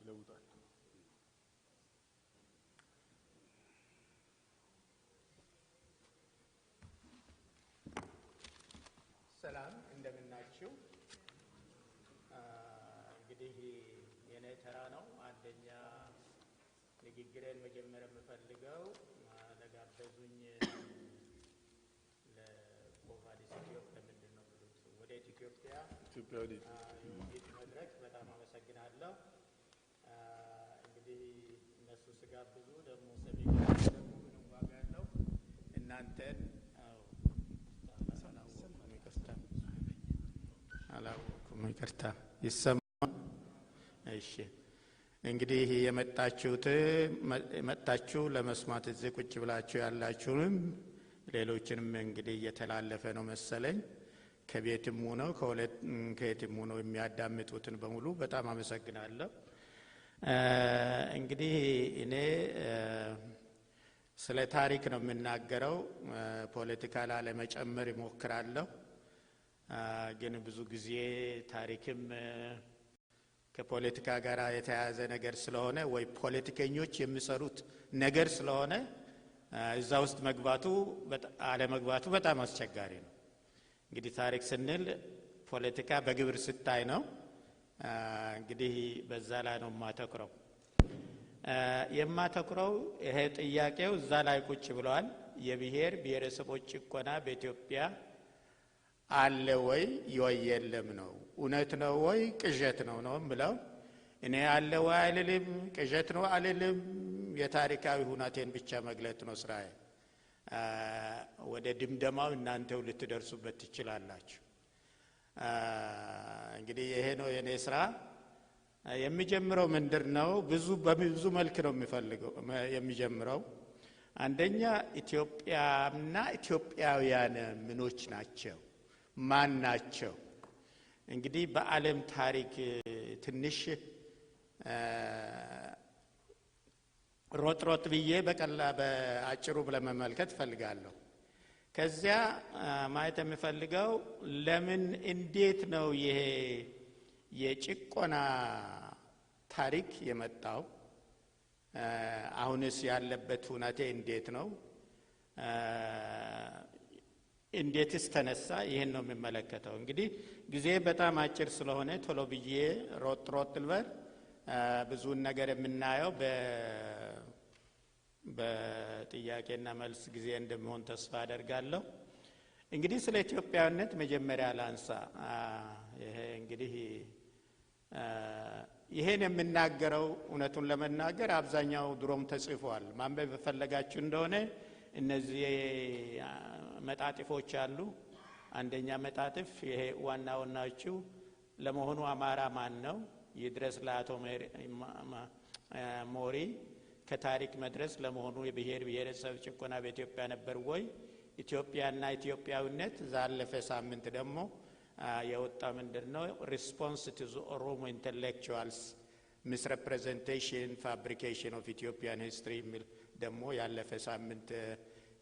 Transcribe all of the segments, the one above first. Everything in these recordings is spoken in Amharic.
ይለውጣል። ሰላም እንደምናችሁ። እንግዲህ የኔ ተራ ነው። አንደኛ ንግግሬን መጀመር የምፈልገው ለጋበዙኝ ለኮቫድ ኢትዮጵያ ምንድን ነው ብሉት ወደ ኢትዮጵያ የውይይት መድረክ በጣም አመሰግናለሁ። እንግዲህ እነሱ ስጋብዙ ደግሞ ሰሚ ደግሞ ምንም ዋጋ ያለው እናንተን አላውኩም ይቅርታ ይሰማል። እሺ እንግዲህ የመጣችሁ ለመስማት እዚህ ቁጭ ብላችሁ ያላችሁንም ሌሎችንም እንግዲህ እየተላለፈ ነው መሰለኝ ከቤትም ሆነው ከየትም ሆነው የሚያዳምጡትን በሙሉ በጣም አመሰግናለሁ። እንግዲህ እኔ ስለ ታሪክ ነው የምናገረው። ፖለቲካ ላለመጨመር ይሞክራለሁ። ግን ብዙ ጊዜ ታሪክም ከፖለቲካ ጋር የተያያዘ ነገር ስለሆነ ወይ ፖለቲከኞች የሚሰሩት ነገር ስለሆነ እዛ ውስጥ አለመግባቱ በጣም አስቸጋሪ ነው። እንግዲህ ታሪክ ስንል ፖለቲካ በግብር ስታይ ነው። እንግዲህ በዛ ላይ ነው የማተኩረው። ይሄ ጥያቄው እዛ ላይ ቁጭ ብለዋል። የብሔር ብሔረሰቦች ጭቆና በኢትዮጵያ አለ ወይ የለም ነው? እውነት ነው ወይ ቅዠት ነው ብለው እኔ አለ ወይ አልልም፣ ቅዠት ነው አልልም። የታሪካዊ ሁናቴን ብቻ መግለጥ ነው ስራዬ። ወደ ድምደማው እናንተው ልትደርሱበት ትችላላችሁ። እንግዲህ ይሄ ነው የኔ ስራ። የሚጀምረው ምንድነው? በብዙ መልክ ነው የሚጀምረው። አንደኛ ኢትዮጵያና ኢትዮጵያውያን ምኖች ናቸው? ማን ናቸው? እንግዲህ በዓለም ታሪክ ትንሽ ሮጥ ብዬ በአጭሩ ለመመልከት ፈልጋለሁ። ከዚያ ማየት የምፈልገው ለምን እንዴት ነው ይሄ የጭቆና ታሪክ የመጣው? አሁንስ ያለበት ሁኔታ እንዴት ነው? እንዴትስ ተነሳ? ይሄን ነው የሚመለከተው። እንግዲህ ጊዜ በጣም አጭር ስለሆነ ቶሎ ብዬ ሮጥ ልበል። ብዙውን ነገር የምናየው በጥያቄና መልስ ጊዜ እንደሚሆን ተስፋ አደርጋለሁ። እንግዲህ ስለ ኢትዮጵያዊነት መጀመሪያ ላንሳ። ይሄ እንግዲህ ይሄን የምናገረው እውነቱን ለመናገር አብዛኛው ድሮም ተጽፏል። ማንበብ በፈለጋችሁ እንደሆነ እነዚህ መጣጥፎች አሉ። አንደኛ መጣጥፍ ይሄ ዋናዎቹ ለመሆኑ አማራ ማን ነው? ይድረስ ለአቶ ሞሪ ከታሪክ መድረስ ለመሆኑ የብሔር ብሔረሰብ ጭቆና በኢትዮጵያ ነበር ወይ? ኢትዮጵያና ኢትዮጵያዊነት ዛለፈ ሳምንት ደግሞ የወጣ ምንድነው? ሪስፖንስ ቱ ኦሮሞ ኢንተሌክቹዋልስ ሚስሪፕሬዘንቴሽን ፋብሪኬሽን ኦፍ ኢትዮጵያን ሂስትሪ የሚል ደግሞ ያለፈ ሳምንት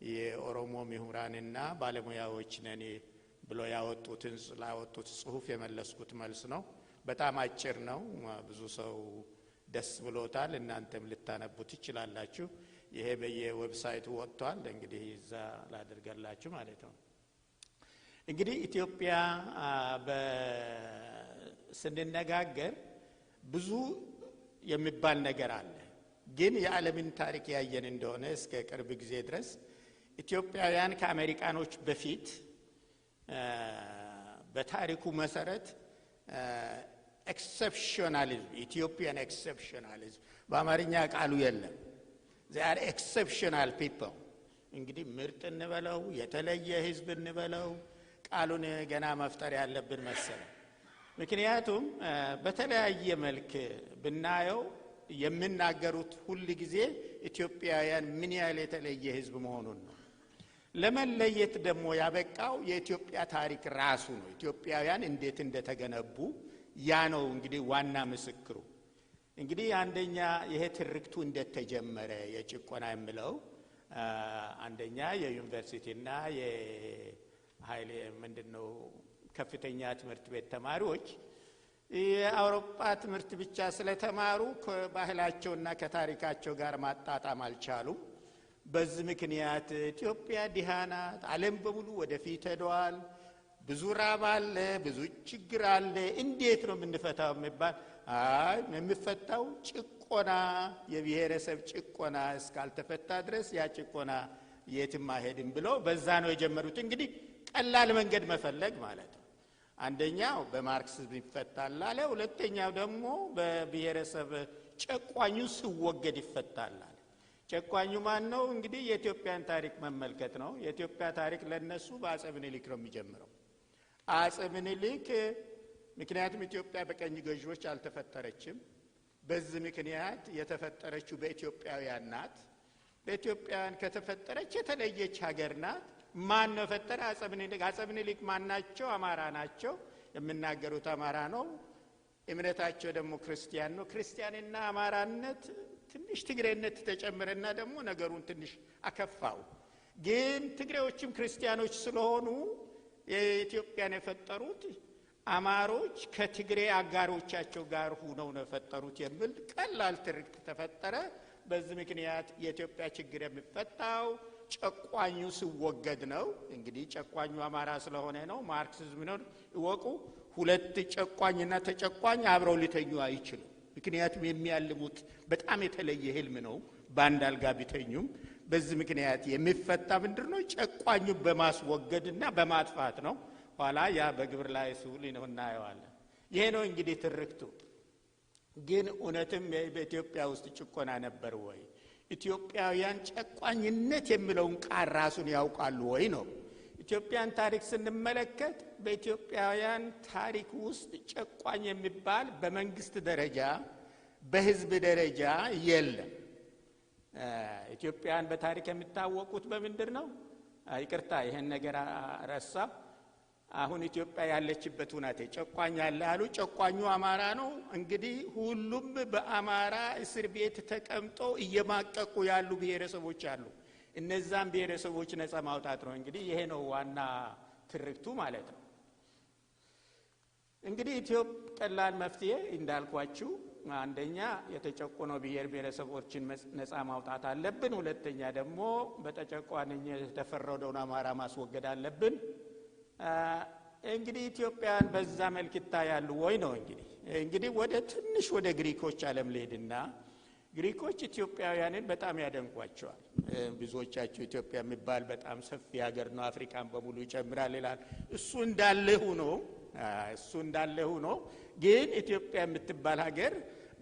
የኦሮሞ ምሁራንና ባለሙያዎች ነን ብሎ ያወጡት ጽሁፍ የመለስኩት መልስ ነው። በጣም አጭር ነው። ብዙ ሰው ደስ ብሎታል። እናንተም ልታነቡት ትችላላችሁ። ይሄ በየዌብሳይቱ ወጥቷል። እንግዲህ እዛ ላደርጋላችሁ ማለት ነው። እንግዲህ ኢትዮጵያ ስንነጋገር ብዙ የሚባል ነገር አለ። ግን የዓለምን ታሪክ ያየን እንደሆነ እስከ ቅርብ ጊዜ ድረስ ኢትዮጵያውያን ከአሜሪካኖች በፊት በታሪኩ መሰረት ኤክሰፕሽናሊዝም ኢትዮጵያን ኤክሰፕሽናሊዝም በአማርኛ ቃሉ የለም። they are exceptional people። እንግዲህ ምርጥ እንበለው የተለየ ህዝብ እንበለው ቃሉን ገና መፍጠር ያለብን መሰለ። ምክንያቱም በተለያየ መልክ ብናየው የምናገሩት ሁሉ ጊዜ ኢትዮጵያውያን ምን ያህል የተለየ ህዝብ መሆኑን ነው። ለመለየት ደግሞ ያበቃው የኢትዮጵያ ታሪክ ራሱ ነው። ኢትዮጵያውያን እንዴት እንደተገነቡ ያ ነው እንግዲህ ዋና ምስክሩ። እንግዲህ አንደኛ ይሄ ትርክቱ እንደተጀመረ የጭቆና የሚለው አንደኛ የዩኒቨርሲቲና የኃይሌ ምንድነው ከፍተኛ ትምህርት ቤት ተማሪዎች የአውሮፓ ትምህርት ብቻ ስለተማሩ ከባህላቸውና ከታሪካቸው ጋር ማጣጣም አልቻሉም። በዚህ ምክንያት ኢትዮጵያ ድሃ ናት፣ ዓለም በሙሉ ወደፊት ሄደዋል፣ ብዙ ራብ አለ፣ ብዙ ችግር አለ፣ እንዴት ነው የምንፈታው የሚባል የሚፈታው ጭቆና፣ የብሔረሰብ ጭቆና እስካልተፈታ ድረስ ያ ጭቆና የትም አይሄድም ብለው በዛ ነው የጀመሩት። እንግዲህ ቀላል መንገድ መፈለግ ማለት ነው። አንደኛው በማርክሲዝም ይፈታል አለ፣ ሁለተኛው ደግሞ በብሔረሰብ ጨቋኙ ሲወገድ ይፈታል አለ። ጨቋኙ ማን ነው? እንግዲህ የኢትዮጵያን ታሪክ መመልከት ነው። የኢትዮጵያ ታሪክ ለነሱ በአፄ ምኒልክ ነው የሚጀምረው። አፄ ምኒልክ ምክንያቱም ኢትዮጵያ በቀኝ ገዢዎች አልተፈጠረችም። በዚህ ምክንያት የተፈጠረችው በኢትዮጵያውያን ናት። በኢትዮጵያውያን ከተፈጠረች የተለየች ሀገር ናት። ማን ነው ፈጠረ? አፄ ምኒልክ። አፄ ምኒልክ ማን ናቸው? አማራ ናቸው። የሚናገሩት አማራ ነው። እምነታቸው ደግሞ ክርስቲያን ነው። ክርስቲያንና አማራነት ትንሽ ትግሬነት ተጨመረና ደግሞ ነገሩን ትንሽ አከፋው። ግን ትግሬዎችም ክርስቲያኖች ስለሆኑ የኢትዮጵያን የፈጠሩት አማሮች ከትግሬ አጋሮቻቸው ጋር ሆነው ነው የፈጠሩት የሚል ቀላል ትርክት ተፈጠረ። በዚህ ምክንያት የኢትዮጵያ ችግር የሚፈታው ጨቋኙ ሲወገድ ነው። እንግዲህ ጨቋኙ አማራ ስለሆነ ነው። ማርክሲዝም ነው ይወቁ። ሁለት ጨቋኝና ተጨቋኝ አብረው ሊተኙ አይችሉም። ምክንያቱም የሚያልሙት በጣም የተለየ ህልም ነው፣ በአንድ አልጋ ቢተኙም። በዚህ ምክንያት የሚፈታ ምንድን ነው? ጨቋኙ በማስወገድና በማጥፋት ነው። ኋላ ያ በግብር ላይ ሲውል ነው እናየዋለን። ይሄ ነው እንግዲህ ትርክቱ። ግን እውነትም በኢትዮጵያ ውስጥ ጭቆና ነበር ወይ? ኢትዮጵያውያን ጨቋኝነት የሚለውን ቃል ራሱን ያውቃሉ ወይ ነው። ኢትዮጵያን ታሪክ ስንመለከት በኢትዮጵያውያን ታሪክ ውስጥ ጨቋኝ የሚባል በመንግስት ደረጃ በህዝብ ደረጃ የለም። ኢትዮጵያን በታሪክ የሚታወቁት በምንድር ነው? ይቅርታ ይሄን ነገር ረሳ። አሁን ኢትዮጵያ ያለችበት ሁናቴ ጨቋኝ ያለ አሉ። ጨቋኙ አማራ ነው። እንግዲህ ሁሉም በአማራ እስር ቤት ተቀምጦ እየማቀቁ ያሉ ብሔረሰቦች አሉ። እነዛም ብሔረሰቦች ነፃ ማውጣት ነው። እንግዲህ ይሄ ነው ዋና ትርክቱ ማለት ነው። እንግዲህ ኢትዮጵያ ቀላል መፍትሄ እንዳልኳችሁ አንደኛ የተጨቆነው ብሔር ብሔረሰቦችን ነፃ ማውጣት አለብን። ሁለተኛ ደግሞ በተጨቋኝነት የተፈረደውን አማራ ማስወገድ አለብን። እንግዲህ ኢትዮጵያን በዛ መልክ ይታያሉ ወይ ነው። እንግዲህ ወደ ትንሽ ወደ ግሪኮች ዓለም ልሄድና ግሪኮች ኢትዮጵያውያንን በጣም ያደንቋቸዋል። ብዙዎቻቸው ኢትዮጵያ የሚባል በጣም ሰፊ ሀገር ነው፣ አፍሪካን በሙሉ ይጨምራል ይላል። እሱ እንዳለ ሆኖ ግን ኢትዮጵያ የምትባል ሀገር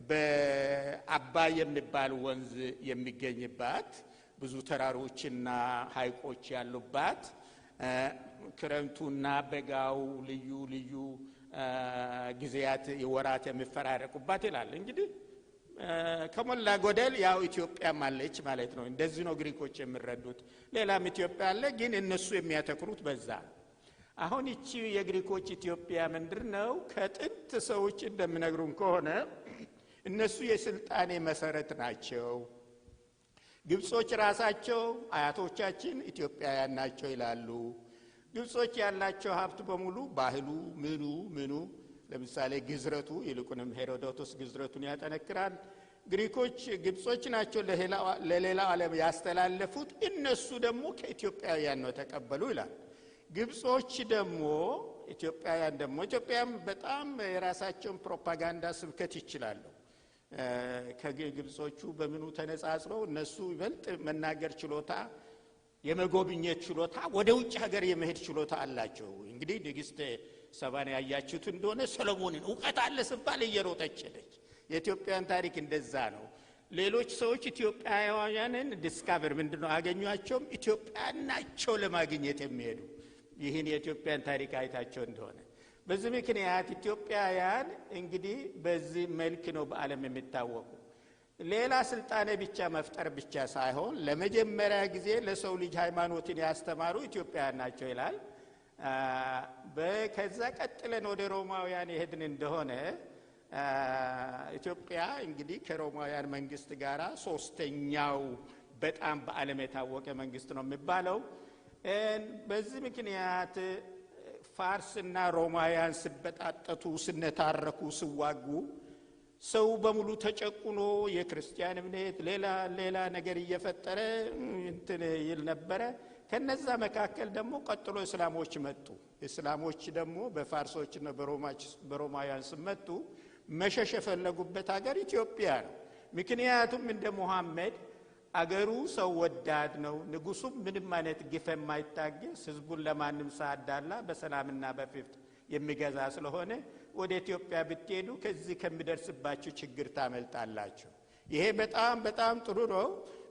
በአባይ የሚባል ወንዝ የሚገኝባት ብዙ ተራሮችና ሐይቆች ያሉባት ክረምቱና በጋው ልዩ ልዩ ጊዜያት የወራት የሚፈራረቁባት ይላል። እንግዲህ ከሞላ ጎደል ያው ኢትዮጵያ ማለች ማለት ነው። እንደዚህ ነው ግሪኮች የሚረዱት። ሌላም ኢትዮጵያ አለ፣ ግን እነሱ የሚያተክሩት በዛ። አሁን እቺ የግሪኮች ኢትዮጵያ ምንድነው? ከጥንት ሰዎች እንደሚነግሩን ከሆነ እነሱ የስልጣኔ መሰረት ናቸው። ግብጾች ራሳቸው አያቶቻችን ኢትዮጵያውያን ናቸው ይላሉ። ግብጾች ያላቸው ሀብት በሙሉ ባህሉ ምኑ ለምሳሌ ግዝረቱ፣ ይልቁንም ሄሮዶቶስ ግዝረቱን ያጠነክራል። ግብጾች ናቸው ለሌላው ዓለም ያስተላለፉት፣ እነሱ ደግሞ ከኢትዮጵያውያን ነው ተቀበሉ ይላል። ግብጾች ደግሞ ኢትዮጵያውያን ደግሞ ኢትዮጵያም በጣም የራሳቸውን ፕሮፓጋንዳ ስብከት ይችላሉ። ከግብጾቹ በምኑ ተነጻጽረው እነሱ ይበልጥ መናገር ችሎታ፣ የመጎብኘት ችሎታ፣ ወደ ውጭ ሀገር የመሄድ ችሎታ አላቸው። እንግዲህ ንግስት ሰባን ያያችሁት እንደሆነ ሰሎሞንን ዕውቀት አለ ሲባል እየሮጠች ሄደች። የኢትዮጵያን ታሪክ እንደዛ ነው። ሌሎች ሰዎች ኢትዮጵያውያንን ዲስካቨር ምንድነው አገኟቸውም ኢትዮጵያ ናቸው ለማግኘት የሚሄዱ። ይህን የኢትዮጵያን ታሪክ አይታቸው እንደሆነ በዚህ ምክንያት ኢትዮጵያውያን እንግዲህ በዚህ መልክ ነው በዓለም የሚታወቁ። ሌላ ስልጣኔ ብቻ መፍጠር ብቻ ሳይሆን ለመጀመሪያ ጊዜ ለሰው ልጅ ሃይማኖትን ያስተማሩ ኢትዮጵያውያን ናቸው ይላል። ከዛ ቀጥለን ወደ ሮማውያን የሄድን እንደሆነ ኢትዮጵያ እንግዲህ ከሮማውያን መንግስት ጋር ሶስተኛው በጣም በዓለም የታወቀ መንግስት ነው የሚባለው። በዚህ ምክንያት ፋርስና ሮማውያን ሲበጣጠቱ ስነታረኩ ሲዋጉ ሰው በሙሉ ተጨቁኖ የክርስቲያን እምነት ሌላ ነገር እየፈጠረ እንትን ይል ነበር። ከነዛ መካከል ደግሞ ቀጥሎ እስላሞች መጡ። እስላሞች ደግሞ በፋርሶችና በሮማውያን ሲመጡ መሸሽ የፈለጉበት ሀገር ኢትዮጵያ ነው። ምክንያቱም እንደ መሐመድ አገሩ ሰው ወዳድ ነው። ንጉሱም ምንም አይነት ግፍ የማይታገስ ህዝቡን ለማንም ሳያዳላ በሰላምና በፍቅር የሚገዛ ስለሆነ ወደ ኢትዮጵያ ብትሄዱ ከዚህ ከሚደርስባችሁ ችግር ታመልጣላችሁ። ይሄ በጣም ጥሩ ነው።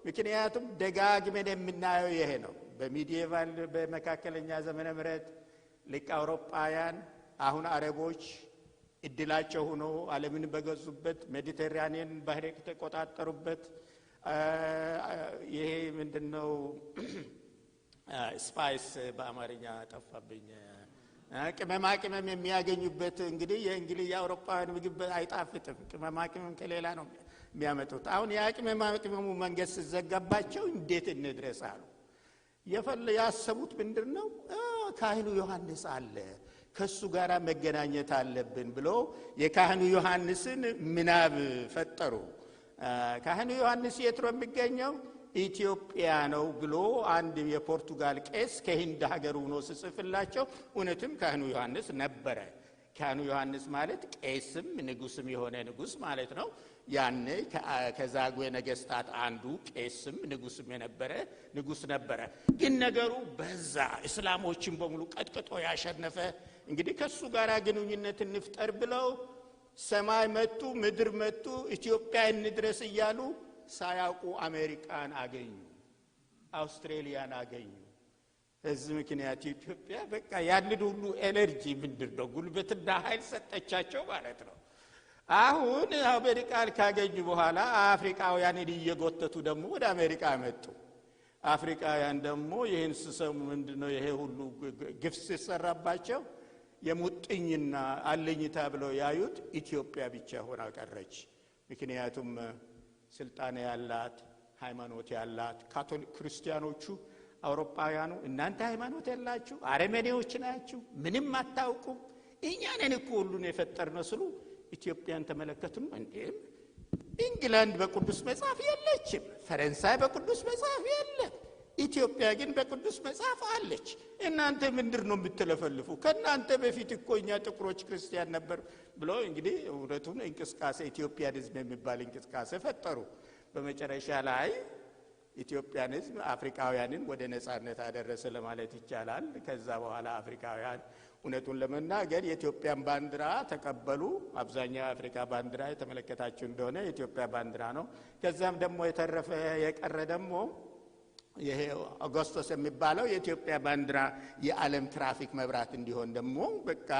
ምክንያቱም ደጋግመን የምናየው ይሄ ነው። በሚዲየቫል በመካከለኛ ዘመነ ምህረት ልክ አውሮፓውያን አሁን አረቦች እድላቸው ሆኖ ዓለምን በገዙበት ሜዲተራኒያን ባህር ተቆጣጠሩበት ይሄ ምንድነው ስፓይስ በአማርኛ ጠፋብኝ ቅመማ ቅመም የሚያገኙበት እንግዲህ የእንግሊዝ የአውሮፓውያን ምግብ አይጣፍጥም። ቅመማ ቅመም ከሌላ ነው የሚያመጡት። አሁን ያ ቅመማ ቅመሙ መንገድ ሲዘጋባቸው እንዴት እንድረሳሉ ያሰቡት ምንድነው ካህኑ ዮሐንስ አለ ከሱ ጋር መገናኘት አለብን ብሎ የካህኑ ዮሐንስን ምናብ ፈጠሩ። ካህኑ ዮሐንስ የት ነው የሚገኘው? ኢትዮጵያ ነው ብሎ አንድ የፖርቱጋል ቄስ ከህንድ ሀገር ሆኖ ሲጽፍላቸው እውነትም ካህኑ ዮሐንስ ነበረ። ካህኑ ዮሐንስ ማለት ቄስም ንጉስም የሆነ ንጉስ ማለት ነው። ያኔ ከዛጉዌ ነገስታት አንዱ ቄስም ንጉስም የነበረ ንጉስ ነበረ። ግን ነገሩ በዛ እስላሞችን በሙሉ ቀጥቅጦ ያሸነፈ እንግዲህ ከሱ ጋር ግንኙነት እንፍጠር ብለው ሰማይ መጡ ምድር መጡ ኢትዮጵያ እንድረስ እያሉ ሳያውቁ አሜሪካን አገኙ፣ አውስትራሊያን አገኙ። እዚህ ምክንያት ኢትዮጵያ በቃ ያንን ሁሉ ኤነርጂ ምንድነው ጉልበትና ኃይል ሰጠቻቸው ማለት ነው። አሁን አሜሪካን ካገኙ በኋላ አፍሪካውያንን እየጎተቱ ደግሞ ወደ አሜሪካ መጡ። አፍሪካውያን ደግሞ ይህን ሲሰሙ ምንድነው ይሄ ሁሉ ግፍ ሲሰራባቸው የሙጥኝና አለኝታ ብለው ያዩት ኢትዮጵያ ብቻ ሆና ቀረች። ምክንያቱም ስልጣን ያላት ሃይማኖት ያላት ካቶሊክ ክርስቲያኖቹ አውሮፓውያኑ እናንተ ሃይማኖት ያላችሁ አረመኔዎች ናችሁ፣ ምንም አታውቁም፣ እኛ ነን እኮ ሁሉን የፈጠርነው ስሉ ኢትዮጵያን ተመለከቱን። እንዴ ኢንግላንድ በቅዱስ መጽሐፍ የለችም፣ ፈረንሳይ በቅዱስ መጽሐፍ የለም፣ ኢትዮጵያ ግን በቅዱስ መጽሐፍ አለች። እናንተ ምንድነው የምትለፈልፉ? ከናንተ በፊት እኮ እኛ ጥቁሮች ክርስቲያን ነበር ብሎ እንግዲህ እውነቱን እንቅስቃሴ ኢትዮጵያኒዝም የሚባል እንቅስቃሴ ፈጠሩ። በመጨረሻ ላይ ኢትዮጵያኒዝም አፍሪካውያንን ወደ ነጻነት አደረሰ ለማለት ይቻላል። ከዛ በኋላ አፍሪካውያን እውነቱን ለመናገር የኢትዮጵያን ባንዲራ ተቀበሉ። አብዛኛው አፍሪካ ባንዲራ የተመለከታችሁ እንደሆነ የኢትዮጵያ ባንዲራ ነው። ከዛም ደግሞ የተረፈ የቀረ ደግሞ ይሄ አውግስቶስ የሚባለው የኢትዮጵያ ባንዲራ የዓለም ትራፊክ መብራት እንዲሆን ደግሞ በቃ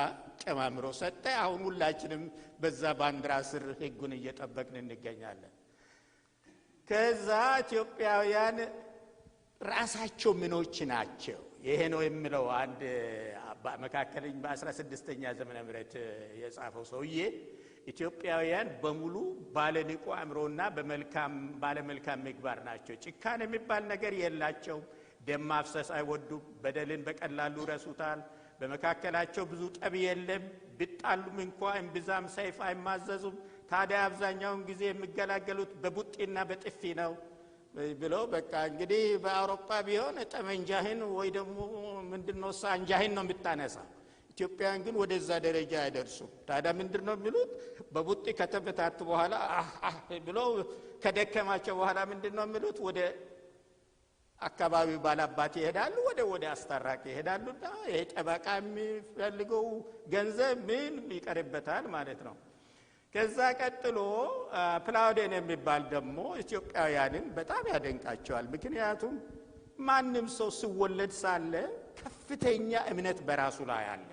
ጨማምሮ ሰጠ። አሁን ሁላችንም በዛ ባንዲራ ስር ህጉን እየጠበቅን እንገኛለን። ከዛ ኢትዮጵያውያን ራሳቸው ምኖች ናቸው። ይሄ ነው የሚለው አንድ መካከለኛ በ16ኛ ዘመነ ምህረት የጻፈው ሰውዬ ኢትዮጵያውያን በሙሉ ባለንቁ አእምሮና ባለመልካም ምግባር ናቸው። ጭካኔ የሚባል ነገር የላቸው። ደም ማፍሰስ አይወዱም። በደልን በቀላሉ ረሱታል። በመካከላቸው ብዙ ጠብ የለም። ቢጣሉም እንኳን እምብዛም ሰይፍ አይማዘዙም። ታዲያ አብዛኛውን ጊዜ የሚገላገሉት በቡጢና በጥፊ ነው ብሎ በቃ እንግዲህ በአውሮፓ ቢሆን ጠመንጃህን ወይ ደግሞ ምንድነው ሳንጃህን ነው የምታነሳ። ኢትዮጵያን ግን ወደዛ ደረጃ አይደርሱም። ታዲያ ምንድነው የሚሉት? በቡጢ ከተፈታቱ በኋላ ብሎ ከደከማቸው በኋላ ምንድነው የሚሉት? ወደ አካባቢው ባላባት ይሄዳሉ፣ ወደ አስታራቂ ይሄዳሉና ይሄ ጠበቃ የሚፈልገው ገንዘብ ምን ይቀርበታል ማለት ነው። ከዛ ቀጥሎ ፕላውዴን የሚባል ደግሞ ኢትዮጵያውያንን በጣም ያደንቃቸዋል። ምክንያቱም ማንም ሰው ሲወለድ ሳለ ከፍተኛ እምነት በራሱ ላይ አለ።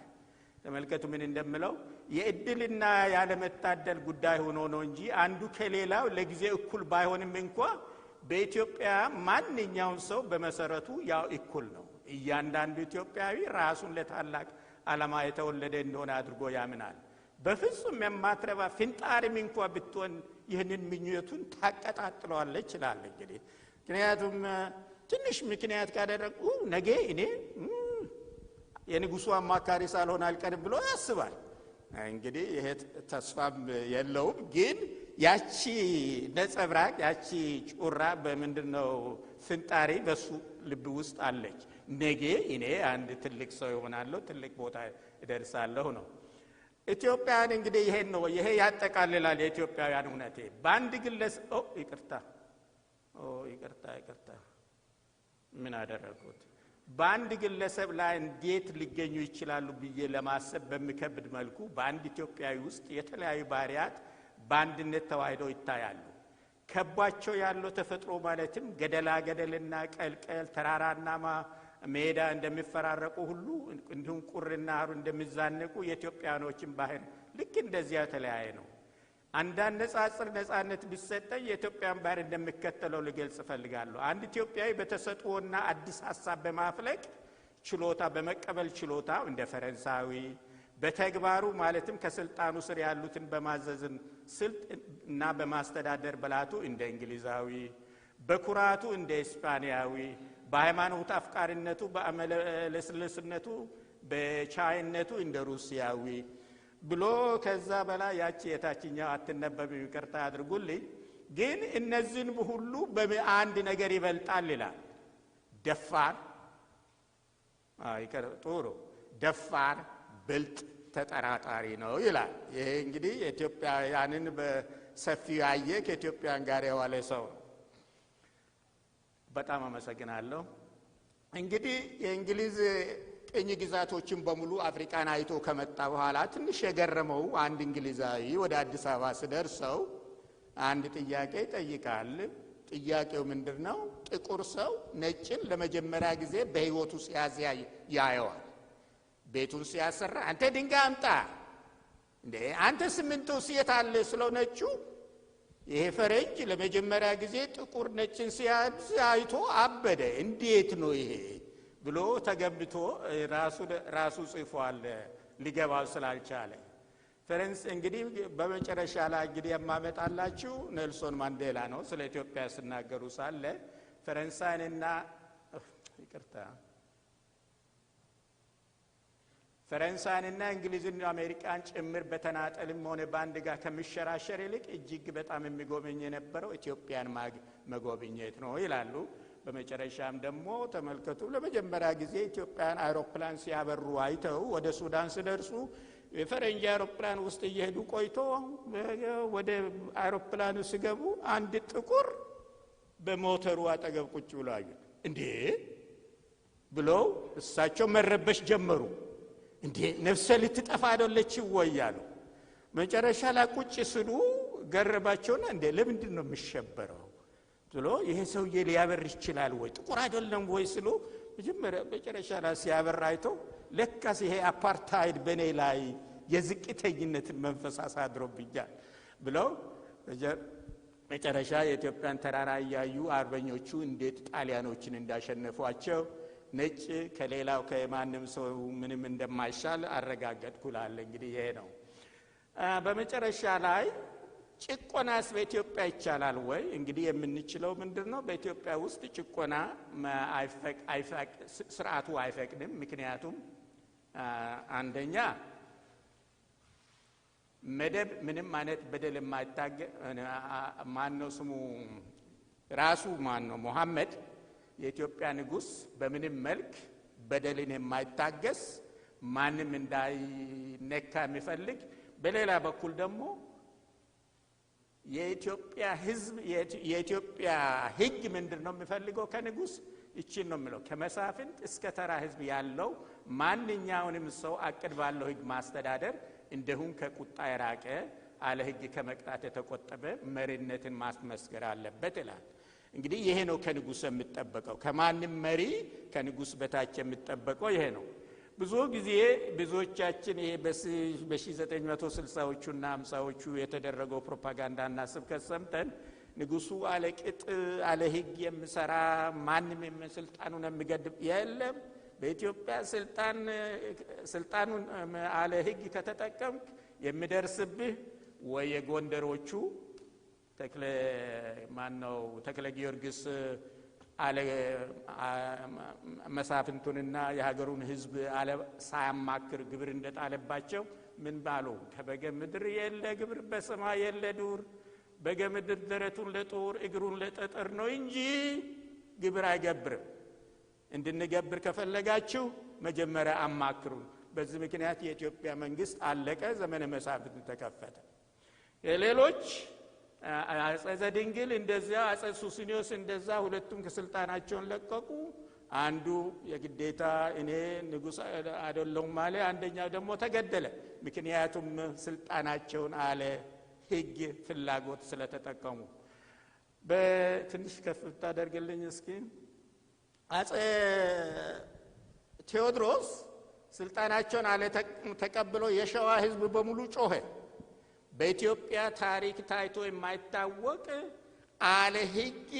ተመልከቱ ምን እንደምለው የእድልና ያለመታደል ጉዳይ ሆኖ ነው እንጂ አንዱ ከሌላው ለጊዜ እኩል ባይሆንም እንኳን በኢትዮጵያ ማንኛውም ሰው በመሰረቱ ያው እኩል ነው። እያንዳንዱ ኢትዮጵያዊ ራሱን ለታላቅ ዓላማ የተወለደ እንደሆነ አድርጎ ያምናል። በፍጹም የማትረባ ፍንጣሪም እንኳን ብትሆን ይህንን ምኞቱን ታቀጣጥለዋለች ይላል። እንግዲህ ምክንያቱም ትንሽ ምክንያት ካደረጉ ነገ እኔ የንጉሱ አማካሪ ሳልሆን አልቀርም ብሎ ያስባል። እንግዲህ ይሄ ተስፋም የለውም። ግን ያቺ ነጸብራቅ ያቺ ጩራ በምንድነው ፍንጣሪ በሱ ልብ ውስጥ አለች። ነገ እኔ አንድ ትልቅ ሰው ይሆናለሁ፣ ትልቅ ቦታ እደርሳለሁ ነው። ኢትዮጵያን እንግዲህ ይሄን ነው ይሄ ያጠቃልላል የኢትዮጵያውያን ሁኔታ። በአንድ ግለሰብ ይቅርታ ምን አደረጉት? በአንድ ግለሰብ ላይ እንዴት ሊገኙ ይችላሉ ብዬ ለማሰብ በሚከብድ መልኩ በአንድ ኢትዮጵያዊ ውስጥ የተለያዩ ባህሪያት በአንድነት ተዋህደው ይታያሉ። ከባቸው ያለው ተፈጥሮ ማለትም ገደላ ገደልና ቀልቀል ተራራና ሜዳ እንደሚፈራረቁ ሁሉ እንዲሁም ቁርና ሐሩ እንደሚዛነቁ የኢትዮጵያኖችን ባህር ልክ እንደዚያ የተለያየ ነው። አንዳንድ ነጻነት ቢሰጠኝ የኢትዮጵያን ባህር እንደሚከተለው ልገልጽ እፈልጋለሁ። አንድ ኢትዮጵያዊ በተሰጥኦና አዲስ ሐሳብ በማፍለቅ ችሎታ በመቀበል ችሎታ እንደ ፈረንሳዊ፣ በተግባሩ ማለትም ከስልጣኑ ስር ያሉትን በማዘዝን ስልት እና በማስተዳደር ብልሃቱ እንደ እንግሊዛዊ፣ በኩራቱ እንደ እስፓኒያዊ፣ በሃይማኖት አፍቃሪነቱ በአመለለስነቱ በቻይነቱ እንደ ሩሲያዊ ብሎ ከዛ በላይ ያቺ የታችኛው አትነበብ ይቅርታ አድርጉልኝ። ግን እነዚህን ሁሉ በአንድ ነገር ይበልጣል ይላል። ደፋር ብልጥ ተጠራጣሪ ነው ይላል። ይሄ እንግዲህ ኢትዮጵያውያንን በሰፊው ያየ ከኢትዮጵያን ጋር የዋለ ሰው ነው። በጣም አመሰግናለሁ። እንግዲህ የእንግሊዝ ቅኝ ግዛቶችን በሙሉ አፍሪካን አይቶ ከመጣ በኋላ ትንሽ የገረመው አንድ እንግሊዛዊ ወደ አዲስ አበባ ሲደርሰው አንድ ጥያቄ ይጠይቃል። ጥያቄው ምንድነው? ጥቁር ሰው ነጭን ለመጀመሪያ ጊዜ በህይወቱ ሲያዝያይ ያየዋል። ቤቱን ሲያሰራ አንተ ድንጋይ አምጣ እንዴ አንተ ሲሚንቶ የት አለ ስለው ነጩ ይሄ ፈረንጅ ለመጀመሪያ ጊዜ ጥቁር ነጭን ሲያይቶ አበደ። እንዴት ነው ይሄ ብሎ ተገብቶ ራሱ ጽፏል ሊገባው ስላልቻለ። ፈረንስ እንግዲህ በመጨረሻ ላይ እንግዲህ የማመጣላችሁ ኔልሶን ማንዴላ ነው። ስለ ኢትዮጵያ ሲናገሩ ሳለ ፈረንሳይንና እንግሊዝና አሜሪካን ጭምር በተናጠልም ሆነ ባንድ ጋር ከሚሸራሸር ይልቅ እጅግ በጣም የሚጎበኝ የነበረው ኢትዮጵያን መጎብኘት ነው ይላሉ። በመጨረሻም ደግሞ ተመልከቱ፣ ለመጀመሪያ ጊዜ ኢትዮጵያን አውሮፕላን ሲያበሩ አይተው ወደ ሱዳን ሲደርሱ የፈረንጅ አውሮፕላን ውስጥ እየሄዱ ቆይቶ ወደ አውሮፕላኑ ሲገቡ አንድ ጥቁር በሞተሩ አጠገብ ቁጭ ብሎ አዩት። እንዴ ብለው እሳቸው መረበሽ ጀመሩ። እንዴ ነፍሰ ልትጠፋ አይደለች ወይ ያሉ። መጨረሻ ላይ ቁጭ ሲሉ ገረባቸውና እንዴ ለምንድን ነው የሚሸበረው ብሎ ይሄ ሰውዬ ሊያበር ይችላል ወይ ጥቁር አይደለም ወይ ሲሉ መጨረሻ ላይ ሲያበር አይተው ለካስ ይሄ አፓርታይድ በኔ ላይ የዝቅተኝነትን መንፈስ አሳድሮብኛል ብለው መጨረሻ የኢትዮጵያን ተራራ ያዩ አርበኞቹ እንዴት ጣሊያኖችን እንዳሸነፏቸው ነጭ ከሌላው ከማንም ሰው ምንም እንደማይሻል አረጋግጠኩላል። እንግዲህ ይሄ ነው። በመጨረሻ ላይ ጭቆናስ በኢትዮጵያ ይቻላል ወይ? እንግዲህ የምንችለው ምንድነው? በኢትዮጵያ ውስጥ ጭቆና ስርዓቱ አይፈቅድም። ምክንያቱም አንደኛ መደብ ምንም አይነት በደል የማይታገ ማነው ስሙ ራሱ ማነው መሐመድ የኢትዮጵያ ንጉስ በምንም መልክ በደልን የማይታገስ ማንም እንዳይነካ የሚፈልግ፣ በሌላ በኩል ደግሞ የኢትዮጵያ ህዝብ የኢትዮጵያ ህግ ምንድነው የሚፈልገው ከንጉስ እቺን ነው የሚለው ከመሳፍንት እስከ ተራ ህዝብ ያለው ማንኛውንም ሰው አቅድ ባለው ህግ ማስተዳደር እንደሁም ከቁጣ የራቀ አለ ህግ ከመቅጣት የተቆጠበ መሪነትን ማስመስከር አለበት ይላል። እንግዲህ ይሄ ነው ከንጉስ የሚጠበቀው። ከማንም መሪ ከንጉስ በታች የሚጠበቀው ይሄ ነው። ብዙ ጊዜ ብዙዎቻችን ይሄ በ1960ዎቹና 50ዎቹ የተደረገው ፕሮፓጋንዳና ስብከት ሰምተን ንጉሱ አለቅጥ አለ ህግ የሚሰራ ማንም ስልጣኑን የሚገድብ የለም። በኢትዮጵያ ስልጣኑን አለ ህግ ከተጠቀምክ የሚደርስብህ ወይ የጎንደሮቹ ተክለ ጊዮርጊስ አለ መሳፍንቱንና የሀገሩን ህዝብ አለ ሳያማክር ግብር እንደጣለባቸው ምን ባሉ ከበገ ምድር የለ ግብር በሰማይ የለ ዱር በገ ምድር ደረቱን ለጦር እግሩን ለጠጠር ነው እንጂ ግብር አይገብርም እንድንገብር ከፈለጋችሁ መጀመሪያ አማክሩን በዚህ ምክንያት የኢትዮጵያ መንግስት አለቀ ዘመነ መሳፍንት ተከፈተ ሌሎች አጼ ዘድንግል እንደዛ አጼ ሱስንዮስ እንደዛ ሁለቱም ከስልጣናቸውን ለቀቁ አንዱ የግዴታ እኔ ንጉስ አይደለሁም ማለት አንደኛው ደግሞ ተገደለ ምክንያቱም ስልጣናቸውን አለ ህግ ፍላጎት ስለተጠቀሙ በትንሽ ከፍ ታደርግልኝ እስኪ አጼ ቴዎድሮስ ስልጣናቸውን አለ ተቀብሎ የሸዋ ህዝብ በሙሉ ጮኸ በኢትዮጵያ ታሪክ ታይቶ የማይታወቅ አለ ህግ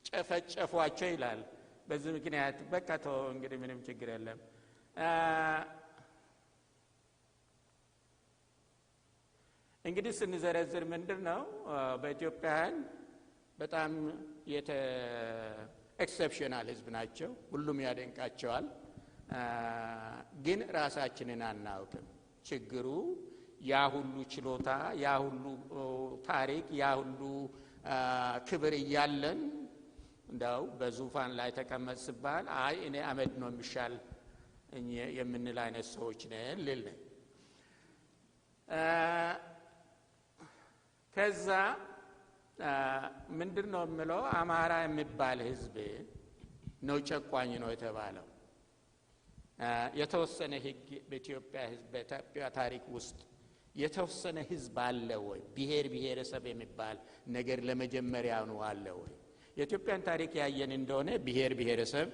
ጨፈጨፏቸው ይላል በዚህ ምክንያት በቃ ተው እንግዲህ ምንም ችግር የለም እንግዲህ ስንዘረዝር ምንድነው በኢትዮጵያን በጣም ኤክሰፕሽናል ህዝብ ናቸው ሁሉም ያደንቃቸዋል ግን ራሳችንን አናውቅም ችግሩ ያ ሁሉ ችሎታ ያ ሁሉ ታሪክ ያ ሁሉ ክብር ይያለን እንዳው በዙፋን ላይ ተቀመጥ ሲባል አይ እኔ አመድ ነው የሚሻል የምንል አይነት ሰዎች ነን ልል ከዛ ምንድነው የምለው አማራ የሚባል ህዝብ ነው ጨቋኝ ነው የተባለው የተወሰነ ህግ በኢትዮጵያ ህዝብ በኢትዮጵያ ታሪክ ውስጥ የተወሰነ ህዝብ አለ ወይ ብሔር ብሔረሰብ የሚባል ነገር ለመጀመሪያው ነው አለ ወይ የኢትዮጵያን ታሪክ ያየን እንደሆነ ብሔር ብሔረሰብ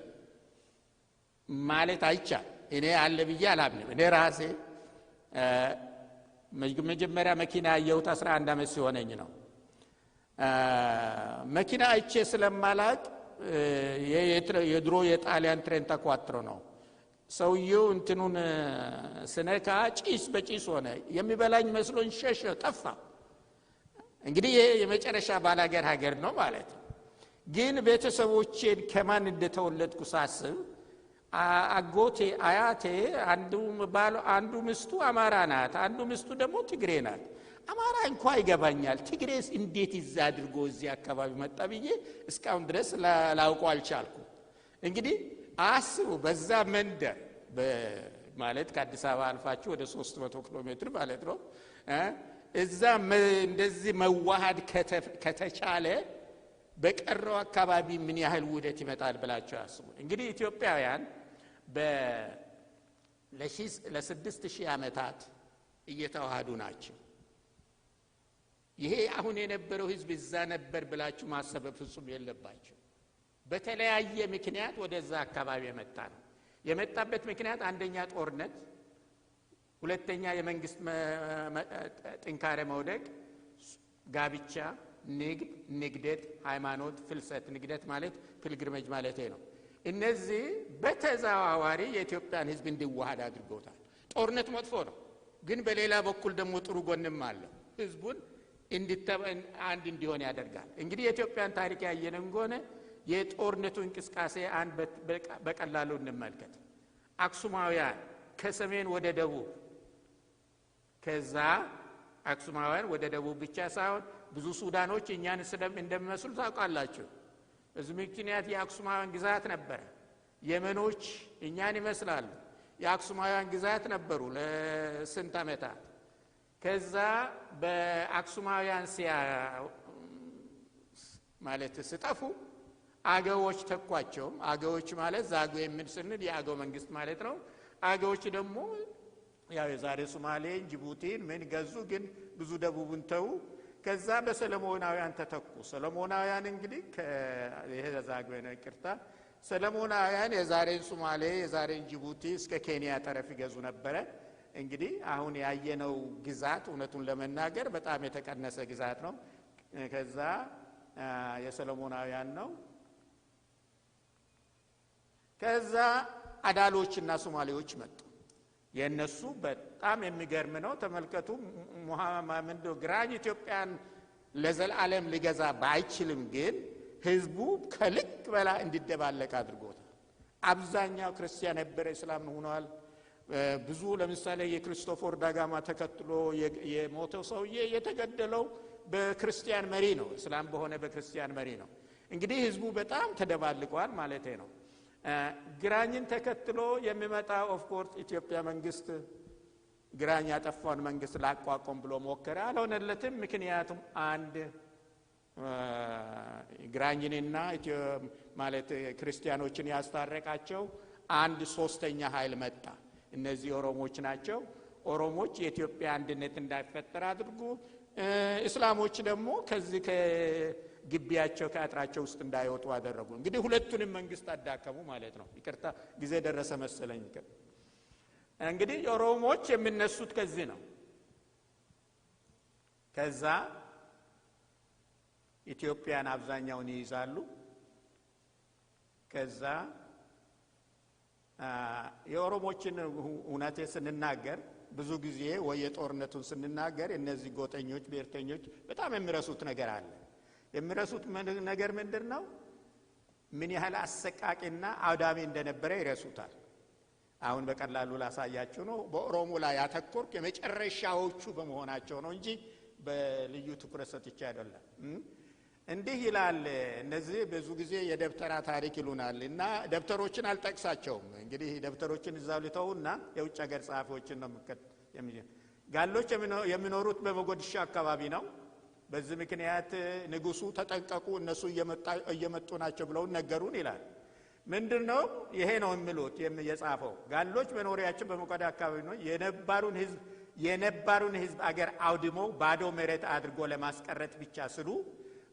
ማለት አይቻል እኔ አለ ብዬ አላምንም እኔ ራሴ መጀመሪያ መኪና ያየሁት 11 አመት ሲሆነኝ ነው መኪና አይቼ ስለማላቅ የድሮ የጣሊያን ትሬን ተቋጥሮ ነው ሰውየው እንትኑን ስነካ ጪስ በጪስ ሆነ የሚበላኝ መስሎኝ ሸሸ ጠፋ እንግዲህ የመጨረሻ ባላገር ሀገር ነው ማለት ግን ቤተሰቦቼን ከማን እንደተወለድኩ ሳስብ አጎቴ አያቴ አንዱ ምስቱ አማራ ናት አንዱ ምስቱ ደግሞ ትግሬ ናት አማራ እንኳን ይገባኛል ትግሬስ እንዴት ይዛድርጎ እዚህ አካባቢ መጣ ብዬ እስካሁን ድረስ ላውቀው አልቻልኩም እንግዲህ አስቡ በዛ መንደር ማለት ከአዲስ አበባ አልፋችሁ ወደ 300 ኪሎ ሜትር ማለት ነው እዛ እንደዚህ መዋሃድ ከተቻለ በቀረው አካባቢ ምን ያህል ውደት ይመጣል ብላችሁ አስቡ እንግዲህ ኢትዮጵያውያን ለ6000 ዓመታት እየተዋሃዱ ናቸው ይሄ አሁን የነበረው ህዝብ እዛ ነበር ብላችሁ ማሰብ ፍጹም የለባችሁ በተለያየ ምክንያት ወደዛ አካባቢ የመጣ ነው የመጣበት ምክንያት አንደኛ ጦርነት ሁለተኛ የመንግስት ጥንካሬ መውደቅ ጋብቻ ንግደት ሃይማኖት ፍልሰት ንግደት ማለት ፒልግሪሜጅ ማለት ነው እነዚህ በተዛዋዋሪ የኢትዮጵያን ህዝብ እንዲዋሃድ አድርገውታል ጦርነት መጥፎ ነው ግን በሌላ በኩል ደግሞ ጥሩ ጎንም አለ ህዝቡን አንድ እንዲሆን ያደርጋል እንግዲህ የኢትዮጵያን ታሪክ ያየን እንጎነ የጦርነቱ እንቅስቃሴ አንድ በቀላሉ እንመልከት አክሱማውያን ከሰሜን ወደ ደቡብ ከዛ አክሱማውያን ወደ ደቡብ ብቻ ሳይሆን ብዙ ሱዳኖች እኛን እንደሚመስሉ ታውቃላችሁ እዚህ ምክንያት የአክሱማውያን ግዛት ነበር የመኖች እኛን ይመስላሉ የአክሱማውያን ግዛት ነበሩ ለስንት ዓመታት ከዛ በአክሱማውያን ማለት ሲጠፉ አገዎች ተኳቸው አገዎች ማለት ዛጉ የሚል ስንል የአገው መንግስት ማለት ነው አገዎች ደግሞ ያው የዛሬ ሶማሌ ጅቡቲን ምን ገዙ ግን ብዙ ደቡብን ተው ከዛ በሰለሞናውያን ተተኩ ሰለሞናውያን እንግዲህ ከዛጉ የነቅርታ ሰለሞናውያን የዛሬን ሶማሌ የዛሬን ጅቡቲ እስከ ኬንያ ጠረፍ ይገዙ ነበር እንግዲህ አሁን ያየነው ግዛት እውነቱን ለመናገር በጣም የተቀነሰ ግዛት ነው ከዛ የሰለሞናውያን ነው ከዛ አዳሎችና ሶማሌዎች መጡ የነሱ በጣም የሚገርም ነው ተመልከቱ ሙሐመድ ግራኝ ኢትዮጵያን ለዘላለም ሊገዛ ባይችልም ግን ህዝቡ ከልክ በላይ እንዲደባለቅ አድርጎታል። አብዛኛው ክርስቲያን ነበር፣ እስላም ሆኗል። ብዙ ለምሳሌ የክሪስቶፈር ዳጋማ ተከትሎ የሞተው ሰውዬ የተገደለው በክርስቲያን መሪ ነው፣ እስላም በሆነ በክርስቲያን መሪ ነው። እንግዲህ ህዝቡ በጣም ተደባልቋል ማለት ነው። ግራኝን ተከትሎ የሚመጣው ኦፍ ኮርስ ኢትዮጵያ መንግስት ግራኝ ያጠፋውን መንግስት ላቋቋም ብሎ ሞከረ፣ አልሆነለትም። ምክንያቱም አንድ ግራኝንና ማለት ክርስቲያኖችን ያስታረቃቸው አንድ ሶስተኛ ኃይል መጣ። እነዚህ ኦሮሞዎች ናቸው። ኦሮሞዎች የኢትዮጵያ አንድነት እንዳይፈጠር አድርጉ፣ እስላሞች ደግሞ ከዚህ ከግቢያቸው ከአጥራቸው ውስጥ እንዳይወጡ አደረጉ። እንግዲህ ሁለቱንም መንግስት አዳከሙ ማለት ነው። ይቅርታ ጊዜ ደረሰ መሰለኝ። እንግዲህ ኦሮሞዎች የሚነሱት ከዚህ ነው። ከዛ ኢትዮጵያን አብዛኛውን ይይዛሉ። ከዛ የኦሮሞችን ሁኔታ ስንናገር ብዙ ጊዜ ወይ የጦርነቱን ስንናገር እነዚህ ጎጠኞች ብሔርተኞች በጣም የሚረሱት ነገር አለ። የሚረሱት ነገር ምንድነው? ምን ያህል አሰቃቂና አውዳሚ እንደነበረ ይረሱታል። አሁን በቀላሉ ላሳያችሁ ነው። በኦሮሞ ላይ ያተኮርኩ የመጨረሻዎቹ በመሆናቸው ነው እንጂ በልዩ ትኩረት ሰጥቼ አይደለም። እንዲህ ይላል። እነዚህ ብዙ ጊዜ የደብተራ ታሪክ ይሉናል እና ደብተሮችን አልጠቅሳቸውም። እንግዲህ ደብተሮችን እዛው ልተውና የውጭ ሀገር ጸሐፊዎችን ነው ጋሎች የሚኖሩት በሞጎዲሾ አካባቢ ነው። በዚህ ምክንያት ንጉሱ ተጠንቀቁ፣ እነሱ እየመጡ ናቸው ብለው ነገሩን ይላል። ምንድነው ይሄ ነው የሚሉት የጻፈው? ጋሎች መኖሪያቸው በሞጎዲሾ አካባቢ ነው። የነባሩን ህዝብ አገር አውድሞ ባዶ መሬት አድርጎ ለማስቀረት ብቻ ስሉ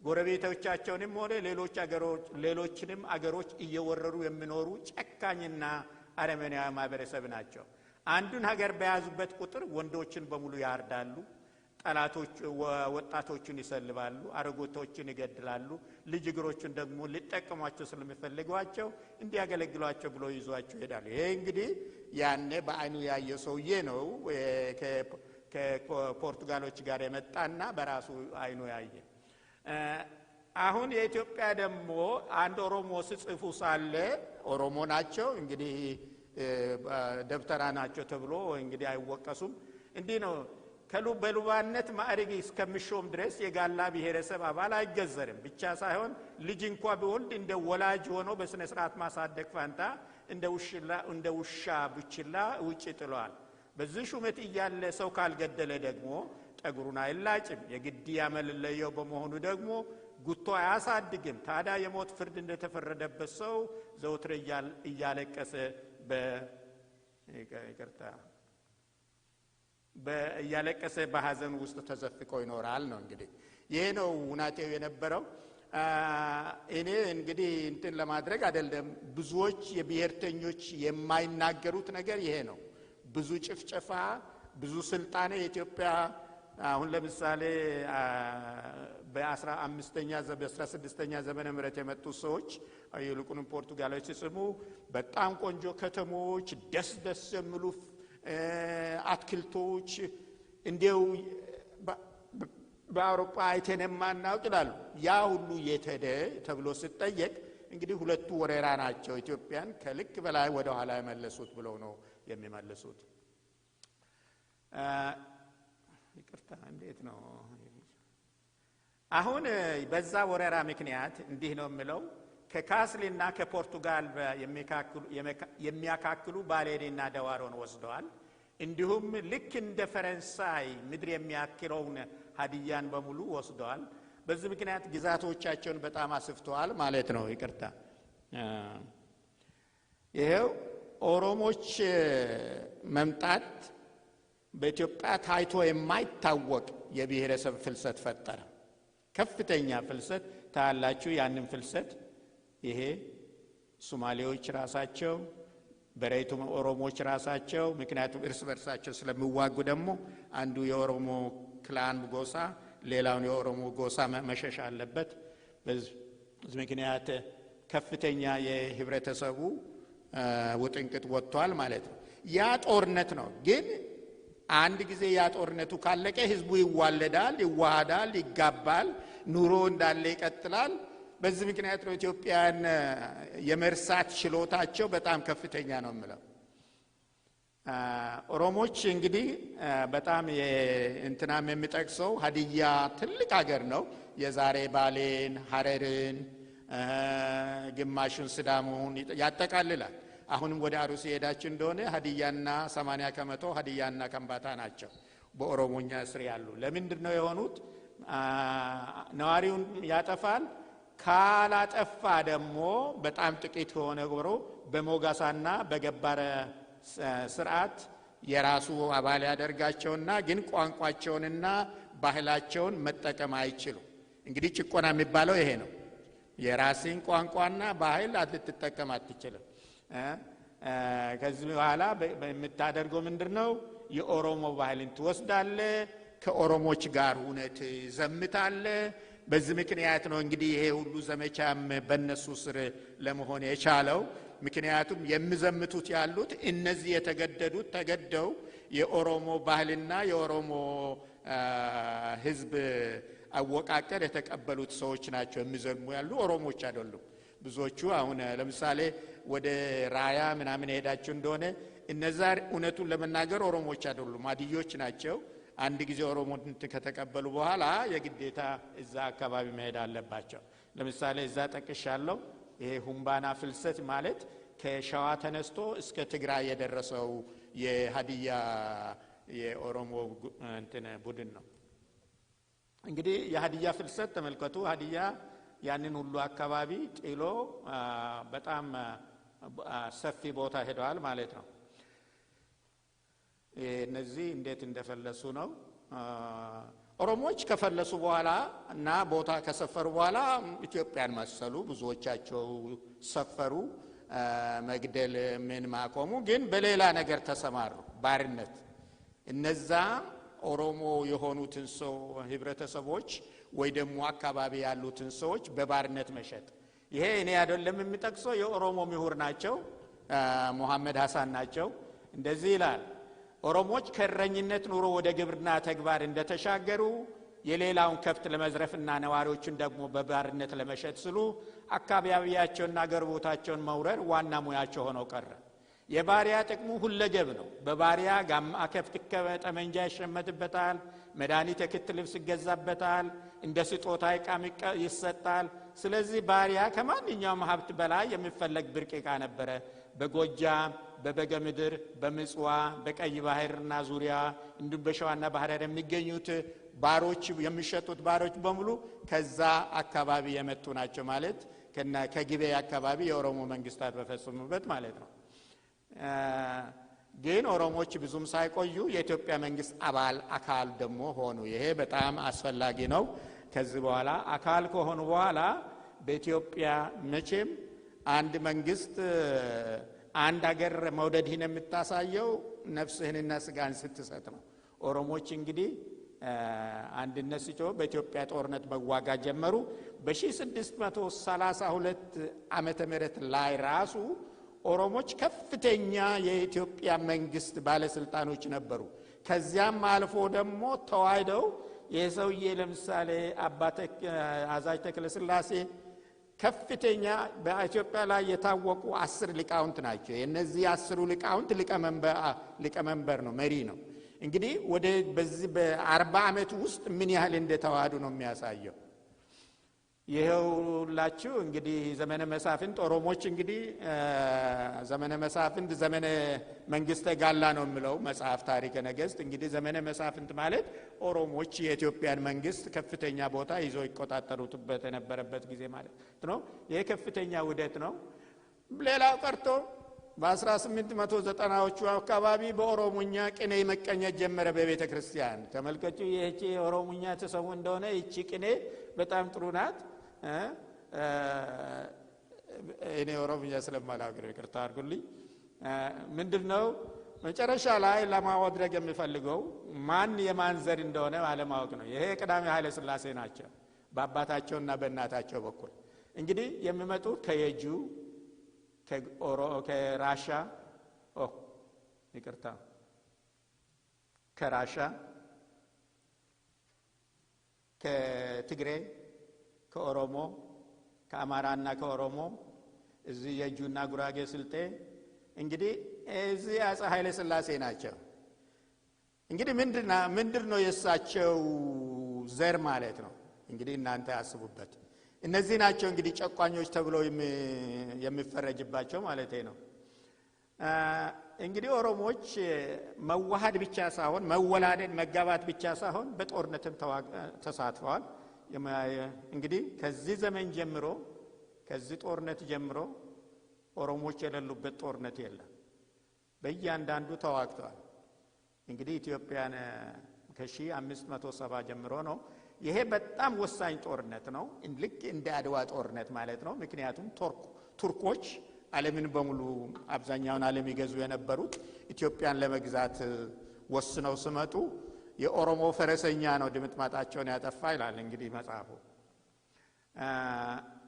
ጎረቤቶቻቸውንም ሆነ ሌሎችንም አገሮች እየወረሩ የሚኖሩ ጨካኝና አረመኔያዊ ማህበረሰብ ናቸው። አንዱን ሀገር በያዙበት ቁጥር ወንዶችን በሙሉ ያርዳሉ፣ ወጣቶችን ይሰልባሉ፣ አረጋውያንን ይገድላሉ፣ ልጅ እግሮችን ደግሞ ሊጠቀሟቸው ስለሚፈልጓቸው እንዲያገለግሏቸው ብሎ ይዟቸው ይሄዳሉ። ይሄ እንግዲህ ያኔ በአይኑ ያየ ሰውዬ ነው። ከፖርቱጋሎች ጋር የመጣና በራሱ አይኑ ያየ። አሁን የኢትዮጵያ ደግሞ አንድ ኦሮሞ ሲጽፉ ሳለ ኦሮሞ ናቸው እንግዲህ ደብተራ ናቸው ተብሎ እንግዲህ አይወቀሱም። እንዲህ ነው። በሉባነት ማዕረግ እስከሚሾም ድረስ የጋላ ብሔረሰብ አባል አይገዘርም ብቻ ሳይሆን ልጅ እንኳን ቢወልድ እንደ ወላጅ ሆኖ በስነ ስርዓት ማሳደግ ፋንታ እንደ ውሻ ቡችላ ውጭ ጥሏል። በዚህ ሹመት እያለ ሰው ካልገደለ ደግሞ ጠጉሩን አይላጭም። የግድያ መለየው በመሆኑ ደግሞ ጉቶ አያሳድግም። ታዲያ የሞት ፍርድ እንደተፈረደበት ሰው ዘውትር እያለቀሰ በሐዘን ውስጥ ተዘፍቆ ይኖራል ነው። እንግዲህ ይሄ ነው ሁናቴው የነበረው። እኔ እንግዲህ እንትን ለማድረግ አይደለም። ብዙዎች የብሔርተኞች የማይናገሩት ነገር ይሄ ነው። ብዙ ጭፍጨፋ፣ ብዙ ስልጣኔ የኢትዮጵያ አሁን ለምሳሌ በ16ኛ ዘመነ ምህረት የመጡ ሰዎች ይልቁንም ፖርቱጋሎች ሲጽሙ በጣም ቆንጆ ከተሞች፣ ደስ የሚሉ አትክልቶች እንዲው በአውሮፓ አይተን የማናውቅ ይላሉ። ያ ሁሉ የተደ ተብሎ ሲጠየቅ እንግዲህ ሁለቱ ወሬራ ናቸው ኢትዮጵያን ከልክ በላይ ወደ ኋላ የመለሱት ብለው ነው የሚመልሱት። ይቅርታ እንዴት ነው አሁን በዛ ወረራ ምክንያት እንዲህ ነው የሚለው ከካስልና ከፖርቱጋል የሚያካክሉ ባሌንና ደዋሮን ወስደዋል። እንዲሁም ልክ እንደ ፈረንሳይ ምድር የሚያክለውን ሀዲያን በሙሉ ወስደዋል። በዚህ ምክንያት ግዛቶቻቸውን በጣም አስፍተዋል ማለት ነው። ይቅርታ ይሄው ኦሮሞች መምጣት በኢትዮጵያ ታይቶ የማይታወቅ የብሔረሰብ ፍልሰት ፈጠረ። ከፍተኛ ፍልሰት ታላላችሁ። ያንን ፍልሰት ይሄ ሶማሌዎች ራሳቸው በሬቱ ኦሮሞዎች ራሳቸው ምክንያቱም እርስ በርሳቸው ስለሚዋጉ ደግሞ አንዱ የኦሮሞ ክላን ጎሳ ሌላውን የኦሮሞ ጎሳ መሸሽ አለበት። በዚህ ምክንያት ከፍተኛ የህብረተሰቡ ውጥንቅጥ ወጥቷል ማለት ነው። ያ ጦርነት ነው። ግን አንድ ጊዜ ያ ጦርነቱ ካለቀ ህዝቡ ይዋለዳል፣ ይዋሃዳል፣ ይጋባል፣ ኑሮ እንዳለ ይቀጥላል። በዚህ ምክንያት ነው ኢትዮጵያን የመርሳት ችሎታቸው በጣም ከፍተኛ ነው የምለው። ኦሮሞች እንግዲህ በጣም እንትናም የሚጠቅሰው ሀዲያ ትልቅ ሀገር ነው። የዛሬ ባሌን፣ ሐረርን፣ ግማሹን ስዳሙን ያጠቃልላል። አሁንም ወደ አሩሲ ሄዳችሁ እንደሆነ ሀዲያና 80% ሀዲያና ከምባታ ናቸው በኦሮሞኛ ስር ያሉ። ለምንድን ነው የሆኑት? ነዋሪውን ያጠፋል። ካላጠፋ ደግሞ በጣም ጥቂት ሆነ ጎሮ በሞጋሳና በገባረ ስርዓት የራሱ አባል ያደርጋቸውና ግን ቋንቋቸውንና ባህላቸውን መጠቀም አይችሉም። እንግዲህ ጭቆና የሚባለው ይሄ ነው። የራስን ቋንቋና ባህል ልትጠቀም አትችልም። ከዚህ በኋላ የምታደርገው ምንድነው? የኦሮሞ ባህልን ትወስዳለህ፣ ከኦሮሞች ጋር እውነት ዘምታለህ። በዚህ ምክንያት ነው እንግዲህ ይሄ ሁሉ ዘመቻም በእነሱ ስር ለመሆን የቻለው። ምክንያቱም የሚዘምቱት ያሉት እነዚህ የተገደዱት ተገደው የኦሮሞ ባህልና የኦሮሞ ሕዝብ አወቃቀር የተቀበሉት ሰዎች ናቸው የሚዘሙ ያሉ፣ ኦሮሞች አይደሉም። ብዙዎቹ አሁን ለምሳሌ ወደ ራያ ምናምን ሄዳችሁ እንደሆነ እነዛ እውነቱን ለመናገር ኦሮሞች አይደሉም፣ ሀዲዮች ናቸው። አንድ ጊዜ ኦሮሞን ከተቀበሉ በኋላ የግዴታ እዛ አካባቢ መሄድ አለባቸው። ለምሳሌ እዛ ጠቅሻለሁ። ይሄ ሁምባና ፍልሰት ማለት ከሸዋ ተነስቶ እስከ ትግራይ የደረሰው የሀዲያ የኦሮሞ ቡድን ነው። እንግዲህ የሀዲያ ፍልሰት ተመልከቱ። ሀዲያ ያንን ሁሉ አካባቢ ጥሎ በጣም ሰፊ ቦታ ሄደዋል ማለት ነው። እነዚህ እንዴት እንደፈለሱ ነው። ኦሮሞዎች ከፈለሱ በኋላ እና ቦታ ከሰፈሩ በኋላ ኢትዮጵያን መሰሉ። ብዙዎቻቸው ሰፈሩ፣ መግደል ምን ማቆሙ፣ ግን በሌላ ነገር ተሰማሩ፣ ባርነት። እነዛ ኦሮሞ የሆኑትን ሰው ህብረተሰቦች ወይ ደግሞ አካባቢ ያሉትን ሰዎች በባርነት መሸጥ። ይሄ እኔ አይደለም የሚጠቅሰው፣ የኦሮሞ ምሁር ናቸው፣ መሐመድ ሐሰን ናቸው። እንደዚህ ይላል። ኦሮሞች ከእረኝነት ኑሮ ወደ ግብርና ተግባር እንደተሻገሩ የሌላውን ከብት ለመዝረፍና ነዋሪዎችን ደግሞ በባርነት ለመሸጥ ስሉ አካባቢያቸውና ገርቦታቸውን መውረር ዋና ሙያቸው ሆኖ ቀረ። የባሪያ ጥቅሙ ሁለገብ ነው። በባሪያ ጋማ ከብት ጠመንጃ ይሸመትበታል፣ መድኃኒት፣ የክት ልብስ ይገዛበታል፣ እንደ ስጦታ ዕቃ ይሰጣል። ስለዚህ ባሪያ ከማንኛውም ሀብት በላይ የሚፈለግ ብርቅ ዕቃ ነበረ። በጎጃም፣ በበገምድር፣ በምጽዋ፣ በቀይ ባህርና ዙሪያ እንዲሁም በሸዋና ባህር የሚገኙት ባሮች የሚሸጡት ባሮች በሙሉ ከዛ አካባቢ የመጡ ናቸው ማለት ከግቤ አካባቢ የኦሮሞ መንግስታት በፈጸሙበት ማለት ነው። ግን ኦሮሞዎች ብዙም ሳይቆዩ የኢትዮጵያ መንግስት አካል ደግሞ ሆኑ። ይሄ በጣም አስፈላጊ ነው። ከዚህ በኋላ አካል ከሆኑ በኋላ በኢትዮጵያ መቼም አንድ መንግስት አንድ ሀገር መውደድህን የምታሳየው ነፍስህንና ስጋን ስትሰጥ ነው። ኦሮሞዎች እንግዲህ አንድነት ሲጮህ በኢትዮጵያ ጦርነት መዋጋት ጀመሩ። በ1632 ዓመተ ምህረት ላይ ራሱ ኦሮሞዎች ከፍተኛ የኢትዮጵያ መንግስት ባለስልጣኖች ነበሩ። ከዚያም አልፎ ደግሞ ተዋይደው የሰውዬ ለምሳሌ አዛዥ ተክለ ስላሴ ከፍተኛ በኢትዮጵያ ላይ የታወቁ 10 ሊቃውንት ናቸው። የነዚህ 10 ሊቃውንት ሊቀመንበር ነው፣ መሪ ነው። እንግዲህ በዚህ በ40 ዓመት ውስጥ ምን ያህል እንደተዋሃዱ ነው የሚያሳየው። ይሄውላችሁ እንግዲህ ዘመነ መሳፍንት ኦሮሞዎች እንግዲህ ዘመነ መሳፍንት ዘመነ መንግስተ ጋላ ነው የሚለው መጽሐፍ ታሪከ ነገሥት። እንግዲህ ዘመነ መሳፍንት ማለት ኦሮሞዎች የኢትዮጵያን መንግስት ከፍተኛ ቦታ ይዘው ይቆጣጠሩበት የነበረበት ጊዜ ማለት ነው። ይሄ ከፍተኛ ውደት ነው። ሌላው ቀርቶ በ1890ዎቹ አካባቢ በኦሮሞኛ ቅኔ መቀኘት ጀመረ በቤተ ክርስቲያን። ተመልከቱ፣ ይህቺ ኦሮሞኛ ተሰሙ እንደሆነ ይቺ ቅኔ በጣም ጥሩ ናት። እኔ ኦሮሞኛ ስለማላውቅ ይቅርታ አድርጉልኝ። ምንድነው መጨረሻ ላይ ለማወድረግ የሚፈልገው ማን የማን ዘር እንደሆነ አለማወቅ ነው። ይሄ ቀዳማዊ ኃይለ ሥላሴ ናቸው በአባታቸውና በእናታቸው በኩል። እንግዲህ የሚመጡት ከየጁ ከራሻ ይቅርታ ከራሻ ከትግሬ ከኦሮሞ ከአማራና ከኦሮሞ እዚህ የጁና ጉራጌ ስልጤ እንግዲህ እዚህ አፄ ኃይለ ሥላሴ ናቸው። እንግዲህ ምንድነው የሳቸው ዘር ማለት ነው? እንግዲህ እናንተ ያስቡበት። እነዚህ ናቸው እንግዲህ ጨቋኞች ተብለው የሚፈረጅባቸው ማለት ነው። እንግዲህ ኦሮሞዎች መዋሃድ ብቻ ሳይሆን መወላደድ መጋባት ብቻ ሳይሆን በጦርነትም ተሳትፈዋል። እንግዲህ ከዚህ ዘመን ጀምሮ ከዚህ ጦርነት ጀምሮ ኦሮሞዎች የሌሉበት ጦርነት የለም። በእያንዳንዱ ተዋግተዋል። እንግዲህ ኢትዮጵያን ከ1570 ጀምሮ ነው። ይሄ በጣም ወሳኝ ጦርነት ነው፣ ልክ እንደ አድዋ ጦርነት ማለት ነው። ምክንያቱም ቱርኮች ዓለምን በሙሉ አብዛኛውን ዓለም ይገዙ የነበሩት ኢትዮጵያን ለመግዛት ወስነው ሲመጡ የኦሮሞ ፈረሰኛ ነው ድምጥማጣቸውን ያጠፋ ይላል እንግዲህ መጽሐፉ።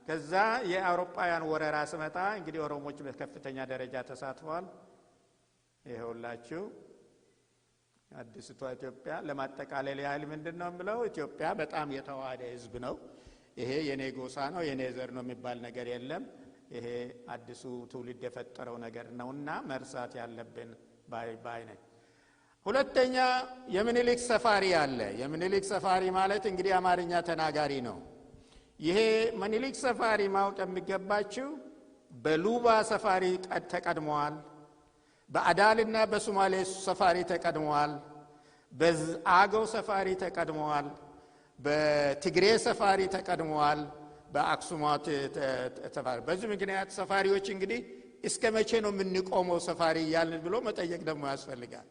ከዛ የአውሮፓውያን ወረራ ሲመጣ እንግዲህ ኦሮሞዎች በከፍተኛ ደረጃ ተሳትፈዋል። ይሄውላችሁ አዲስቷ ኢትዮጵያ ለማጠቃለል ያህል ምንድነው ብለው ኢትዮጵያ በጣም የተዋሃደ ህዝብ ነው። ይሄ የኔ ጎሳ ነው የኔ ዘር ነው የሚባል ነገር የለም። ይሄ አዲሱ ትውልድ የፈጠረው ነገር ነውና መርሳት ያለብን ባይ ነኝ። ሁለተኛ የምኒልክ ሰፋሪ አለ። የምኒልክ ሰፋሪ ማለት እንግዲህ አማርኛ ተናጋሪ ነው። ይሄ ምኒልክ ሰፋሪ ማወቅ የሚገባችሁ በሉባ ሰፋሪ ተቀድመዋል፣ በአዳልና በሶማሌ ሰፋሪ ተቀድመዋል፣ በአገው ሰፋሪ ተቀድመዋል፣ በትግሬ ሰፋሪ ተቀድመዋል፣ በአክሱማት ሰፋሪ። በዚህ ምክንያት ሰፋሪዎች እንግዲህ እስከ መቼ ነው የምንቆመው ሰፋሪ እያልን ብሎ መጠየቅ ደግሞ ያስፈልጋል።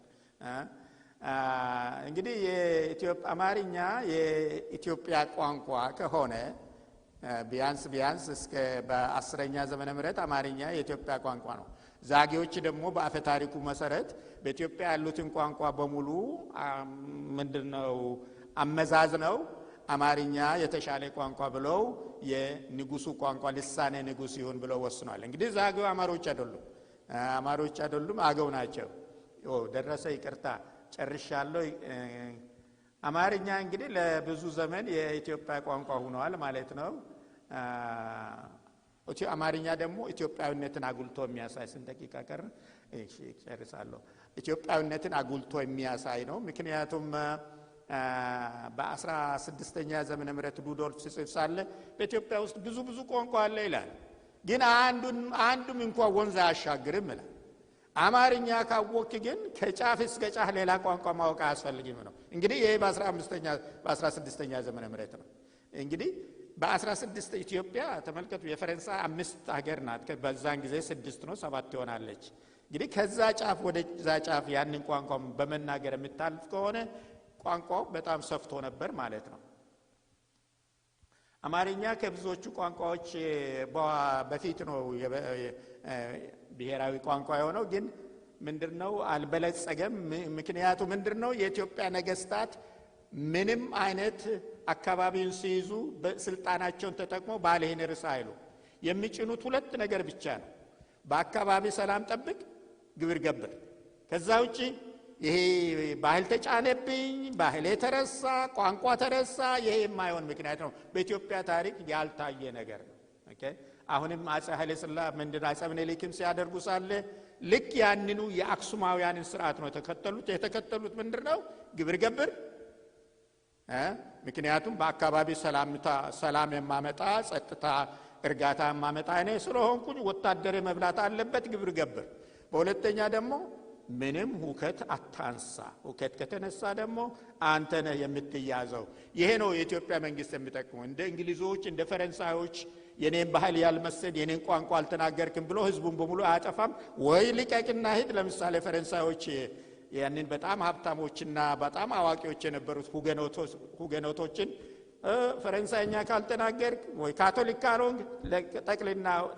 እንግዲህ የኢትዮጵያ አማርኛ የኢትዮጵያ ቋንቋ ከሆነ ቢያንስ እስከ በ10ኛ ዘመነ ምህረት አማርኛ የኢትዮጵያ ቋንቋ ነው። ዛጌዎች ደግሞ በአፈ ታሪኩ መሰረት በኢትዮጵያ ያሉትን ቋንቋ በሙሉ ምንድነው አመዛዝነው አማርኛ የተሻለ ቋንቋ ብለው የንጉሱ ቋንቋ ልሳነ ንጉስ ይሁን ብለው ወስኗል። እንግዲህ ዛጌው አማሮች አይደሉም አገው ናቸው። ደረሰ ይቅርታ ጨርሻለሁ። አማርኛ እንግዲህ ለብዙ ዘመን የኢትዮጵያ ቋንቋ ሆኗል ማለት ነው። አማርኛ ደግሞ ኢትዮጵያዊነትን አጉልቶ የሚያሳይ ስንት ደቂቃ ቀረ? እሺ ጨርሳለሁ። ኢትዮጵያዊነትን አጉልቶ የሚያሳይ ነው። ምክንያቱም በ16ኛ ዘመነ ምህረት ሉዶልፍ ሲጽፍ ሳለ በኢትዮጵያ ውስጥ ብዙ ቋንቋ አለ ይላል፣ ግን አንዱም እንኳን ወንዝ አያሻግርም ይላል። አማርኛ ካወቅ ግን ከጫፍ እስከ ጫፍ ሌላ ቋንቋ ማወቅ አያስፈልግም ነው። እንግዲህ ይሄ በ16ኛ ዘመነ ምህረት ነው። እንግዲህ በ16 ኢትዮጵያ ተመልከቱ፣ የፈረንሳይ 5 ሀገር ናት። በዛን ጊዜ 6 ነው 7 ይሆናለች። እንግዲህ ከዛ ጫፍ ወደ ዛ ጫፍ ያንን ቋንቋ በመናገር የምታልፍ ከሆነ ቋንቋው በጣም ሰፍቶ ነበር ማለት ነው። አማርኛ ከብዙዎቹ ቋንቋዎች በፊት ነው ብሔራዊ ቋንቋ የሆነው፣ ግን ምንድነው አልበለጸገም። ምክንያቱ ምንድነው? የኢትዮጵያ ነገስታት ምንም አይነት አካባቢውን ሲይዙ በስልጣናቸውን ተጠቅሞ ባለህን ርዕስ አይሉ የሚጭኑት 2 ነገር ብቻ ነው። በአካባቢ ሰላም ጠብቅ፣ ግብር ገብር። ከዛ ውጪ ይሄ ባህል ተጫነብኝ፣ ባህል ተረሳ፣ ቋንቋ ተረሳ፣ ይሄ የማይሆን ምክንያት ነው። በኢትዮጵያ ታሪክ ያልታየ ነገር ነው። ኦኬ አሁንም አፄ ኃይለ ሥላሴ አፄ ምኒልክም ሲያደርጉ ሳለ ልክ ያንኑ የአክሱማውያንን ስርዓት ነው የተከተሉት። ምንድነው? ግብር ገብር። ምክንያቱም በአካባቢ ሰላም የማመጣ ጸጥታ እርጋታ የማመጣ እኔ ስለሆንኩኝ ወታደር መብላት አለበት፣ ግብር ገብር። በሁለተኛ ደግሞ ምንም ሁከት አታንሳ፣ ሁከት ከተነሳ ደግሞ አንተ ነህ የምትያዘው። ይሄ ነው የኢትዮጵያ መንግስት የሚጠቅመው። እንደ እንግሊዞች እንደ ፈረንሳዮች የኔን ባህል ያልመሰል የኔን ቋንቋ አልተናገርክም ብሎ ህዝቡን በሙሉ አያጠፋም ወይ ልቀቅና ሂድ። ለምሳሌ ፈረንሳዮች ያንን በጣም ሀብታሞችና በጣም አዋቂዎች የነበሩት ሁገኖቶችን ፈረንሳይኛ ካልተናገርክ ወይ ካቶሊክ ካልሆንክ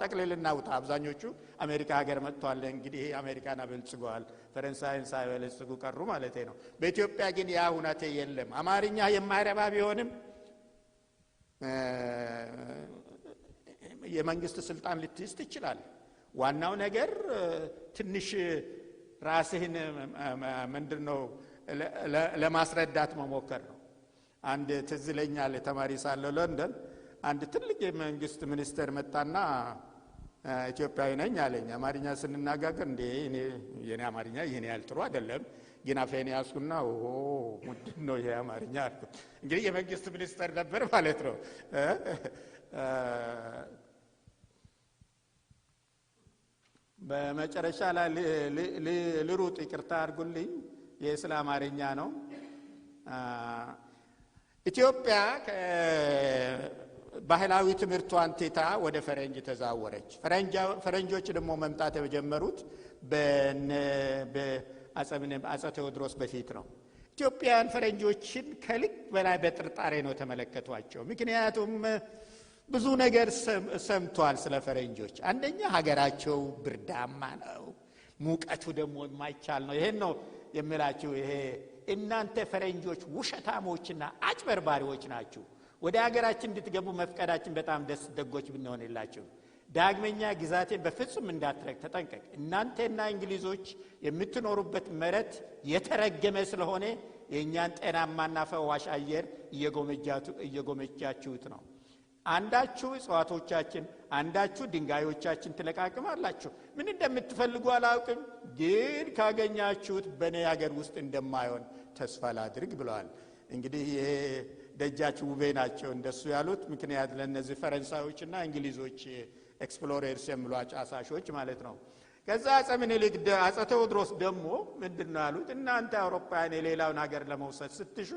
ጠቅልልና ውጣ። አብዛኞቹ አሜሪካ ሀገር መጥተዋል። እንግዲህ አሜሪካን አበልጽገዋል፣ ፈረንሳይን ሳይበለጽጉ ቀሩ ማለት ነው። በኢትዮጵያ ግን ያ ሁናቴ የለም። አማርኛ የማይረባ ቢሆንም የመንግስት ስልጣን ልትይዝ ትችላለህ። ዋናው ነገር ትንሽ ራስህን ምንድነው ለማስረዳት መሞከር ነው። አንድ ትዝ ይለኛል ተማሪ ሳለሁ ለንደን አንድ ትልቅ የመንግስት ሚኒስተር መጣና ኢትዮጵያዊ ነኝ አለኝ። አማርኛ ስንነጋገር እንዴ እኔ የኔ አማርኛ ይሄን ያህል ጥሩ አይደለም ግን አፌን ያስኩና ምንድነው ይሄ አማርኛ አልኩት። እንግዲህ የመንግስት ሚኒስተር ነበር ማለት ነው። በመጨረሻ ላይ ልሩጥ ይቅርታ አድርጉልኝ የእስላም አማርኛ ነው። ኢትዮጵያ ባህላዊ ትምህርቷን ትታ ወደ ፈረንጅ ተዛወረች። ፈረንጆች ደግሞ መምጣት የጀመሩት በአፄ ቴዎድሮስ በፊት ነው። ኢትዮጵያን ፈረንጆችን ከልክ በላይ በጥርጣሬ ነው ተመለከቷቸው። ምክንያቱም ብዙ ነገር ሰምቷል ስለ ፈረንጆች። አንደኛ ሀገራቸው ብርዳማ ነው፣ ሙቀቱ ደግሞ የማይቻል ነው። ይሄን ነው የሚላችሁ። ይሄ እናንተ ፈረንጆች ውሸታሞችና አጭበርባሪዎች ናችሁ፣ ወደ ሀገራችን እንድትገቡ መፍቀዳችን በጣም ደጎች ብንሆንላችሁ፣ ዳግመኛ ግዛቴን በፍጹም እንዳትረግ ተጠንቀቅ። እናንተና እንግሊዞች የምትኖሩበት መሬት የተረገመ ስለሆነ የእኛን ጤናማና ፈዋሽ አየር እየጎመጃችሁት ነው። አንዳችሁ እጽዋቶቻችን፣ አንዳችሁ ድንጋዮቻችን ትለቃቅማላችሁ። ምን እንደምትፈልጉ አላውቅም፣ ግን ካገኛችሁት በእኔ ሀገር ውስጥ እንደማይሆን ተስፋ ላድርግ ብለዋል። እንግዲህ ይሄ ደጃች ውቤ ናቸው እንደሱ ያሉት። ምክንያት ለነዚህ ፈረንሳዮችና እንግሊዞች ኤክስፕሎረርስ የሚሏቸው አሳሾች ማለት ነው። ከዛ አፄ ምኒልክ አፄ ቴዎድሮስ ደግሞ ምንድነው ያሉት? እናንተ አውሮፓውያን የሌላውን ሀገር ለመውሰድ ስትሹ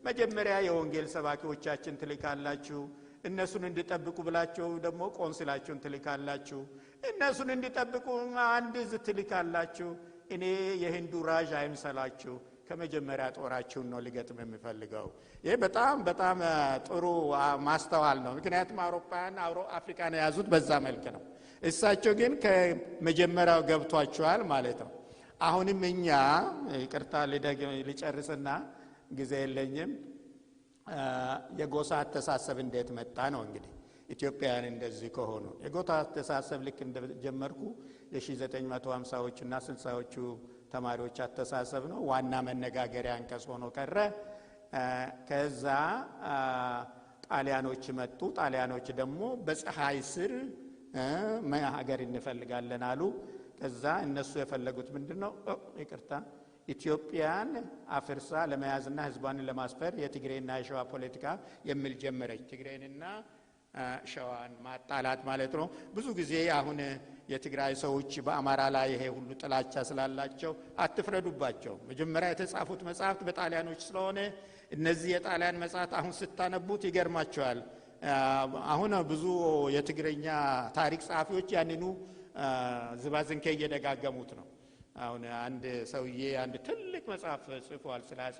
መጀመሪያ የወንጌል ሰባኪዎቻችን ትልካላችሁ፣ እነሱን እንዲጠብቁ ብላችሁ ደግሞ ቆንስላችሁን ትልካላችሁ፣ እነሱን እንዲጠብቁ አንድ እዝ ትልካላችሁ። እኔ የሂንዱ ራዥ አይምሰላችሁ፣ ከመጀመሪያ ጦራችሁን ነው ሊገጥም የሚፈልገው። ይሄ በጣም በጣም ጥሩ ማስተዋል ነው። ምክንያቱም አውሮፓውያን አፍሪካን የያዙት በዛ መልክ ነው። እሳቸው ግን ከመጀመሪያው ገብቷቸዋል ማለት ነው። አሁንም እኛ ይቅርታ ልጨርስና ጊዜ የለኝም። የጎሳ አስተሳሰብ እንዴት መጣ ነው እንግዲህ። ኢትዮጵያውያን እንደዚህ ከሆኑ የጎሳ አስተሳሰብ ልክ እንደጀመርኩ የ1950ዎቹ እና 60ዎቹ ተማሪዎች አስተሳሰብ ነው። ዋና መነጋገሪያ አንቀጽ ሆኖ ቀረ። ከዛ ጣሊያኖች መጡ። ጣሊያኖች ደግሞ በፀሐይ ስር ሀገር እንፈልጋለን አሉ። ከዛ እነሱ የፈለጉት ምንድነው? ይቅርታ ኢትዮጵያን አፍርሳ ለመያዝና ህዝቧን ለማስፈር የትግሬና የሸዋ ፖለቲካ የሚል ጀመረች። ትግሬንና ሸዋን ማጣላት ማለት ነው። ብዙ ጊዜ አሁን የትግራይ ሰዎች በአማራ ላይ ይሄ ሁሉ ጥላቻ ስላላቸው አትፍረዱባቸው። መጀመሪያ የተጻፉት መጽሐፍት በጣሊያኖች ስለሆነ እነዚህ የጣሊያን መጽሐፍት አሁን ስታነቡት ይገርማቸዋል። አሁን ብዙ የትግረኛ ታሪክ ጸሐፊዎች ያንኑ ዝባዝንኬ እየደጋገሙት ነው። አሁን አንድ ሰውዬ አንድ ትልቅ መጽሐፍ ጽፏል ስለ አፄ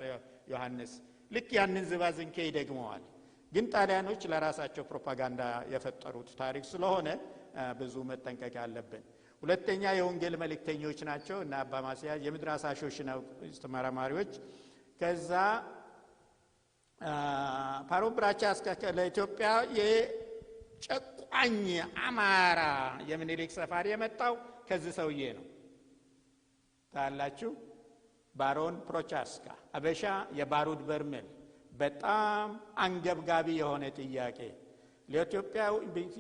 ዮሐንስ። ልክ ያንን ዝባዝንኬ ይደግመዋል። ግን ጣሊያኖች ለራሳቸው ፕሮፓጋንዳ የፈጠሩት ታሪክ ስለሆነ ብዙ መጠንቀቅ አለብን። ሁለተኛ የወንጌል መልእክተኞች ናቸው እና አባ ማስያስ የምድር አሳሾች ነው ተመራማሪዎች። ከዛ ፓሮብራቻስካ ለኢትዮጵያ የጨቋኝ አማራ የምኒልክ ሰፋሪ የመጣው ከዚህ ሰውዬ ነው ታላችሁ። ባሮን ፕሮቻስካ አበሻ የባሩድ በርሜል በጣም አንገብጋቢ የሆነ ጥያቄ ለኢትዮጵያ።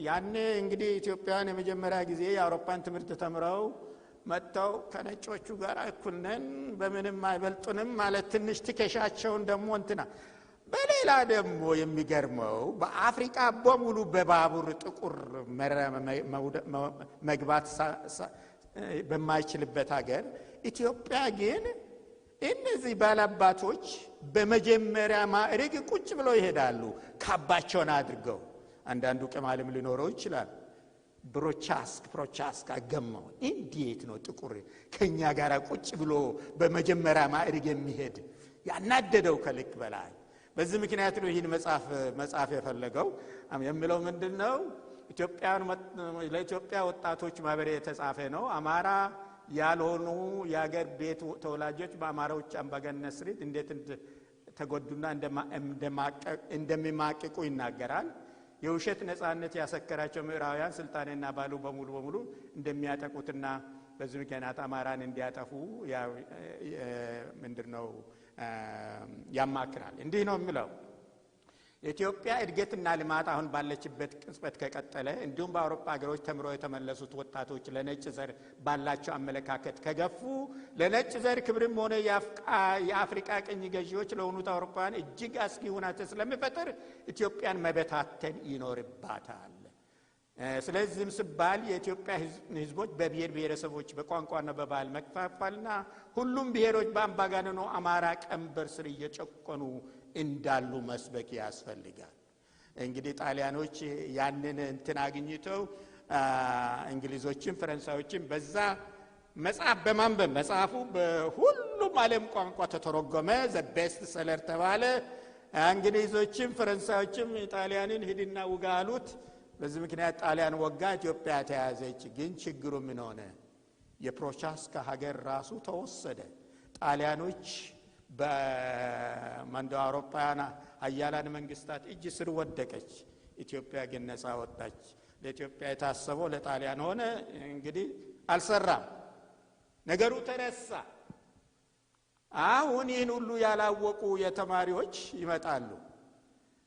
ያኔ እንግዲህ ኢትዮጵያን የመጀመሪያ ጊዜ የአውሮፓን ትምህርት ተምረው መጥተው ከነጮቹ ጋር እኩል ነን በምንም አይበልጡንም ማለት ትንሽ ትከሻቸውን ደግሞ እንትና። በሌላ ደግሞ የሚገርመው በአፍሪካ በሙሉ በባቡር ጥቁር መግባት በማይችልበት ሀገር ኢትዮጵያ ግን እነዚህ ባላባቶች በመጀመሪያ ማዕረግ ቁጭ ብለው ይሄዳሉ ካባቸውን አድርገው። አንዳንዱ ቅማልም ሊኖረው ይችላል። ፕሮቻስክ አገመው እንዴት ነው ጥቁር ከኛ ጋር ቁጭ ብሎ በመጀመሪያ ማዕረግ የሚሄድ? ያናደደው ከልክ በላይ። በዚህ ምክንያት ነው ይህን መጽሐፍ የፈለገው። የሚለው ምንድነው? ለኢትዮጵያ ወጣቶች ማህበር የተጻፈ ነው። አማራ ያልሆኑ የሀገር ቤት ተወላጆች በአማራዎች አምባገነን ስርዓት እንዴት ተጎዱና እንደሚማቅቁ ይናገራል። የውሸት ነጻነት ያሰከራቸው ምዕራባውያን ስልጣኔና ባሉ በሙሉ እንደሚያጠቁትና በዚህ ምክንያት አማራን እንዲያጠፉ ምንድነው ያማክራል። እንዲህ ነው የሚለው ኢትዮጵያ እድገትና ልማት አሁን ባለችበት ቅጽበት ከቀጠለ እንዲሁም በአውሮፓ ሀገሮች ተምረው የተመለሱት ወጣቶች ለነጭ ዘር ባላቸው አመለካከት ከገፉ ለነጭ ዘር ክብርም ሆነ የአፍሪካ ቅኝ ገዢዎች ለሆኑት አውሮፓውያን እጅግ አስጊ ሁኔታ ስለሚፈጠር ኢትዮጵያን መበታተን ይኖርባታል። ስለዚህም ሲባል የኢትዮጵያ ህዝቦች በብሔር ብሔረሰቦች በቋንቋና በባህል መከፋፈልና ሁሉም ብሔሮች በአምባገነኑ አማራ ቀንበር ስር እየጨቆኑ እንዳሉ መስበክ ያስፈልጋል። እንግዲህ ጣሊያኖች ያንን እንትን አግኝተው እንግሊዞችም ፈረንሳዮችም በዛ መጽሐፍ በማንበብ መጽሐፉ በሁሉም ዓለም ቋንቋ ተተረጎመ፣ ዘ ቤስት ሰለር ተባለ። እንግሊዞችም ፈረንሳዮችም ጣሊያንን ሂድና ውጋ አሉት። በዚህ ምክንያት ጣሊያን ወጋ፣ ኢትዮጵያ ተያዘች። ግን ችግሩ ምን ሆነ? የፕሮቻስካ ሀገር ራሱ ተወሰደ። ጣሊያኖች በመንደው አውሮፓውያን ሀያላን መንግስታት እጅ ስር ወደቀች። ኢትዮጵያ ግን ነፃ ወጣች። ለኢትዮጵያ የታሰበው ለጣሊያን ሆነ። እንግዲህ አልሰራም፣ ነገሩ ተረሳ። አሁን ይህን ሁሉ ያላወቁ የተማሪዎች ይመጣሉ።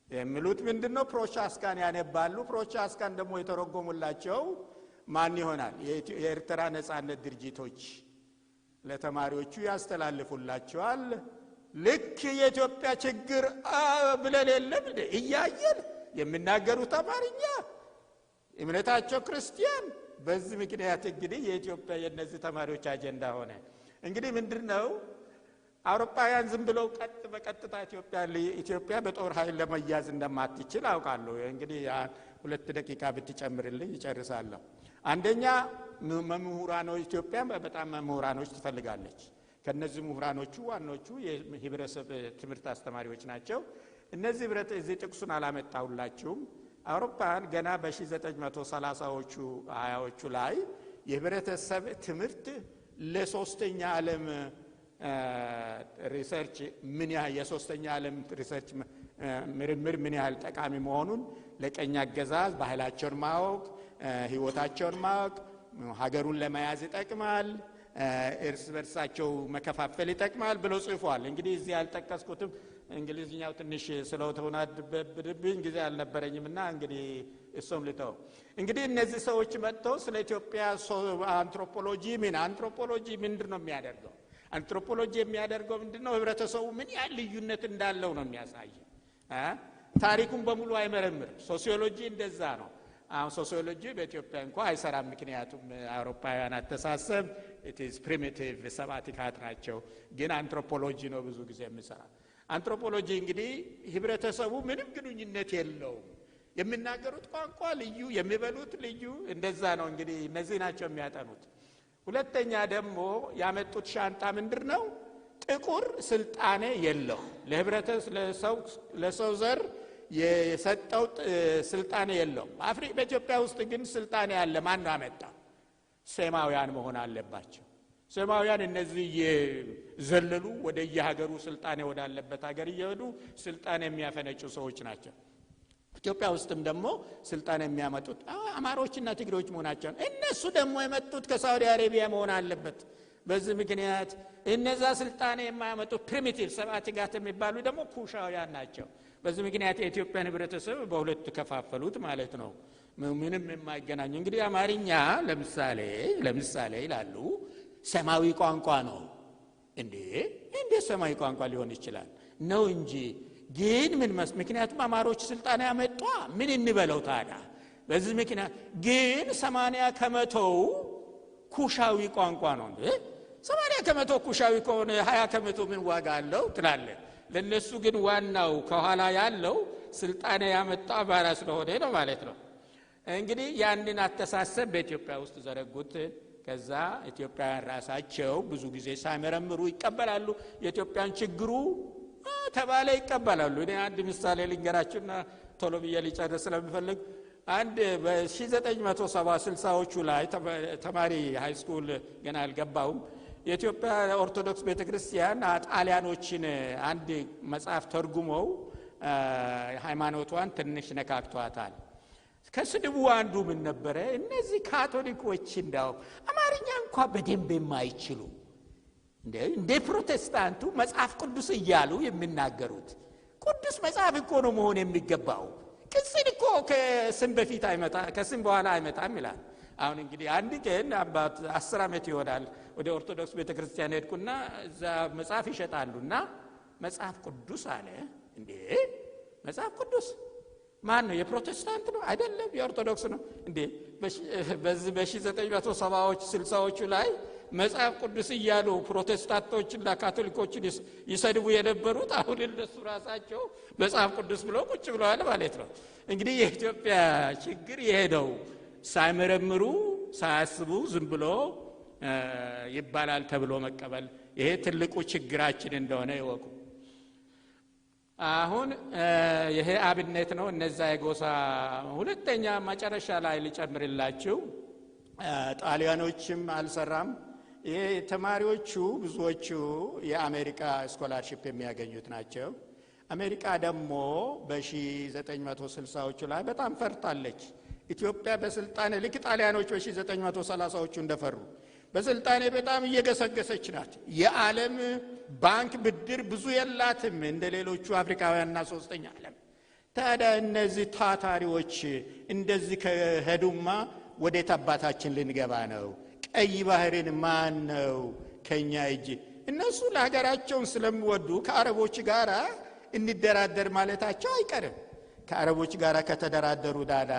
የሚሉት ምንድነው? ፕሮቻስካን ያነባሉ። ፕሮቻስካን ደግሞ የተረጎሙላቸው ማን ይሆናል? የኤርትራ ነፃነት ድርጅቶች ለተማሪዎቹ ያስተላልፉላቸዋል። ልክ የኢትዮጵያ ችግር ብለን የለም እያየን የሚናገሩት አማርኛ፣ እምነታቸው ክርስቲያን። በዚህ ምክንያት እንግዲህ የኢትዮጵያ የነዚህ ተማሪዎች አጀንዳ ሆነ። እንግዲህ ምንድነው? አውሮፓውያን ዝም ብለው በቀጥታ ኢትዮጵያ በጦር ኃይል ለመያዝ እንደማትችል አውቃለሁ። እንግዲህ 2 ደቂቃ ብትጨምርልኝ ይጨርሳለሁ። አንደኛ ምሁራኖች፣ ኢትዮጵያ በጣም ምሁራኖች ትፈልጋለች። ከነዚህ ምሁራኖቹ ዋናዎቹ የህብረተሰብ ትምህርት አስተማሪዎች ናቸው። እነዚህ እዚህ ጥቅሱን አላመጣሁላችሁም። አውሮፓውያን ገና በ1930ዎቹ 20ዎቹ ላይ የህብረተሰብ ትምህርት ለሶስተኛ ዓለም ሪሰርች ምን ያህል የሶስተኛ ዓለም ሪሰርች ምርምር ምን ያህል ጠቃሚ መሆኑን ለቀኝ አገዛዝ ባህላቸውን ማወቅ፣ ህይወታቸውን ማወቅ ሀገሩን ለመያዝ ይጠቅማል፣ እርስ በርሳቸው መከፋፈል ይጠቅማል ብሎ ጽፏል። እንግዲህ እዚህ ያልጠቀስኩትም እንግሊዝኛው ትንሽ ስለተወናበደብኝ ጊዜ አልነበረኝምና እንግዲህ እሱም ልተው። እንግዲህ እነዚህ ሰዎች መጥተው ስለ ኢትዮጵያ አንትሮፖሎጂ ምንድነው የሚያደርገው? አንትሮፖሎጂ የሚያደርገው ምንድነው? ህብረተሰቡ ምን ያህል ልዩነት እንዳለው ነው የሚያሳየው። ታሪኩን በሙሉ አይመረምርም። ሶሲዮሎጂ እንደዛ ነው። አሁን ሶሲዮሎጂ በኢትዮጵያ እንኳን አይሰራም። ምክንያቱም አውሮፓውያን አስተሳሰብ it is primitive ሰባቲካት ናቸው። ግን አንትሮፖሎጂ ነው ብዙ ጊዜ የሚሰራ። አንትሮፖሎጂ እንግዲህ ህብረተሰቡ ምንም ግንኙነት የለውም። የሚናገሩት ቋንቋ ልዩ፣ የሚበሉት ልዩ፣ እንደዛ ነው። እንግዲህ እነዚህ ናቸው የሚያጠኑት። ሁለተኛ ደግሞ ያመጡት ሻንጣ ምንድነው? ጥቁር ስልጣኔ የለው። ለሰው ዘር የሰጠው ስልጣኔ የለው። በኢትዮጵያ ውስጥ ግን ስልጣኔ ያለ ማን ነው አመጣው? ሴማውያን መሆን አለባቸው። ሴማውያን እነዚህ የዘለሉ ወደ የሀገሩ ስልጣኔ ወዳለበት ሀገር እየሄዱ ስልጣኔ የሚያፈነጩ ሰዎች ናቸው። ኢትዮጵያ ውስጥም ደግሞ ስልጣኔ የሚያመጡት አማሮችና ትግሬዎች መሆናቸው፣ እነሱ ደግሞ የመጡት ከሳውዲ አረቢያ መሆን አለበት። በዚህ ምክንያት እነዛ ስልጣኔ የማያመጡት ፕሪሚቲቭ ሰባቲጋት የሚባሉ ደግሞ ኩሻውያን ናቸው። በዚህ ምክንያት የኢትዮጵያን ህብረተሰብ በሁለት ከፋፈሉት ማለት ነው። ምንም የማይገናኙ። እንግዲህ አማርኛ ለምሳሌ ይላሉ ሰማያዊ ቋንቋ ነው። እንዴ ሰማያዊ ቋንቋ ሊሆን ይችላል ነው እንጂ ግን ምክንያቱም አማሮች ስልጣኔ ያመጣ ምን እንበለው ታዲያ? በዚህ ምክንያት ግን 80% ኩሻዊ ቋንቋ ነው። 80% ኩሻዊ ከሆነ 20% ምን ዋጋ አለው ትላለህ? ለነሱ ግን ዋናው ከኋላ ያለው ስልጣኔ ያመጣ አማራ ስለሆነ ነው ማለት ነው። እንግዲህ ያንን አስተሳሰብ በኢትዮጵያ ውስጥ ዘረጉት። ከዛ ኢትዮጵያውያን ራሳቸው ብዙ ጊዜ ሳይመረምሩ ይቀበላሉ። የኢትዮጵያን ችግሩ ተባለ ይቀበላሉ። እኔ አንድ ምሳሌ ልንገራችሁና ቶሎ ብዬ ልጨርስ ስለምፈልግ አንድ በ1970ዎቹ ላይ ተማሪ ሃይ ስኩል ገና አልገባሁም። የኢትዮጵያ ኦርቶዶክስ ቤተክርስቲያን ጣሊያኖችን አንድ መጽሐፍ ተርጉመው ሃይማኖቷን ትንሽ ነካክቷታል። ከስድቡ አንዱ ምን ነበረ? እነዚህ ካቶሊኮች እንዳው አማርኛ እንኳን በደንብ የማይችሉ እንደ ፕሮቴስታንቱ መጽሐፍ ቅዱስ እያሉ የሚናገሩት ቅዱስ መጽሐፍ እኮ ነው መሆን የሚገባው። ቅጽል እኮ ከስም በፊት አይመጣ ከስም በኋላ አይመጣም ይላል። አሁን እንግዲህ አንድ ቀን አባት 10 ዓመት ይሆናል ወደ ኦርቶዶክስ ቤተክርስቲያን ሄድኩና እዛ መጽሐፍ ይሸጣሉና መጽሐፍ ቅዱስ አለ። እንዴ መጽሐፍ ቅዱስ ማን ነው? የፕሮቴስታንት ነው አይደለም፣ የኦርቶዶክስ ነው እንዴ? በዚህ በ1970ዎች 60ዎቹ ላይ መጽሐፍ ቅዱስ እያሉ ፕሮቴስታንቶችና ካቶሊኮችን ይሰድቡ የነበሩት አሁን እነሱ ራሳቸው መጽሐፍ ቅዱስ ብለው ቁጭ ብለዋል ማለት ነው። እንግዲህ የኢትዮጵያ ችግር ይሄ ነው። ሳይመረምሩ ሳያስቡ ዝም ብሎ ይባላል ተብሎ መቀበል፣ ይሄ ትልቁ ችግራችን እንደሆነ ይወቁ። አሁን ይሄ አብነት ነው እነዛ የጎሳ። ሁለተኛ መጨረሻ ላይ ልጨምርላችሁ፣ ጣሊያኖችም አልሰራም። ይሄ ተማሪዎቹ ብዙዎቹ የአሜሪካ ስኮላርሺፕ የሚያገኙት ናቸው። አሜሪካ ደግሞ በ1960ዎቹ ላይ በጣም ፈርታለች። ኢትዮጵያ በስልጣኔ ልክ ጣሊያኖች በ1930ዎቹ እንደፈሩ በስልጣኔ በጣም እየገሰገሰች ናት። የዓለም ባንክ ብድር ብዙ የላትም እንደ ሌሎቹ አፍሪካውያንና ሶስተኛ ዓለም። ታዲያ እነዚህ ታታሪዎች እንደዚህ ከሄዱማ ወዴት አባታችን ልንገባ ነው? ቀይ ባህርን ማን ነው ከኛ እጅ? እነሱ ለሀገራቸውን ስለሚወዱ ከአረቦች ጋር እንደራደር ማለታቸው አይቀርም። ከአረቦች ጋር ከተደራደሩ ዳዳ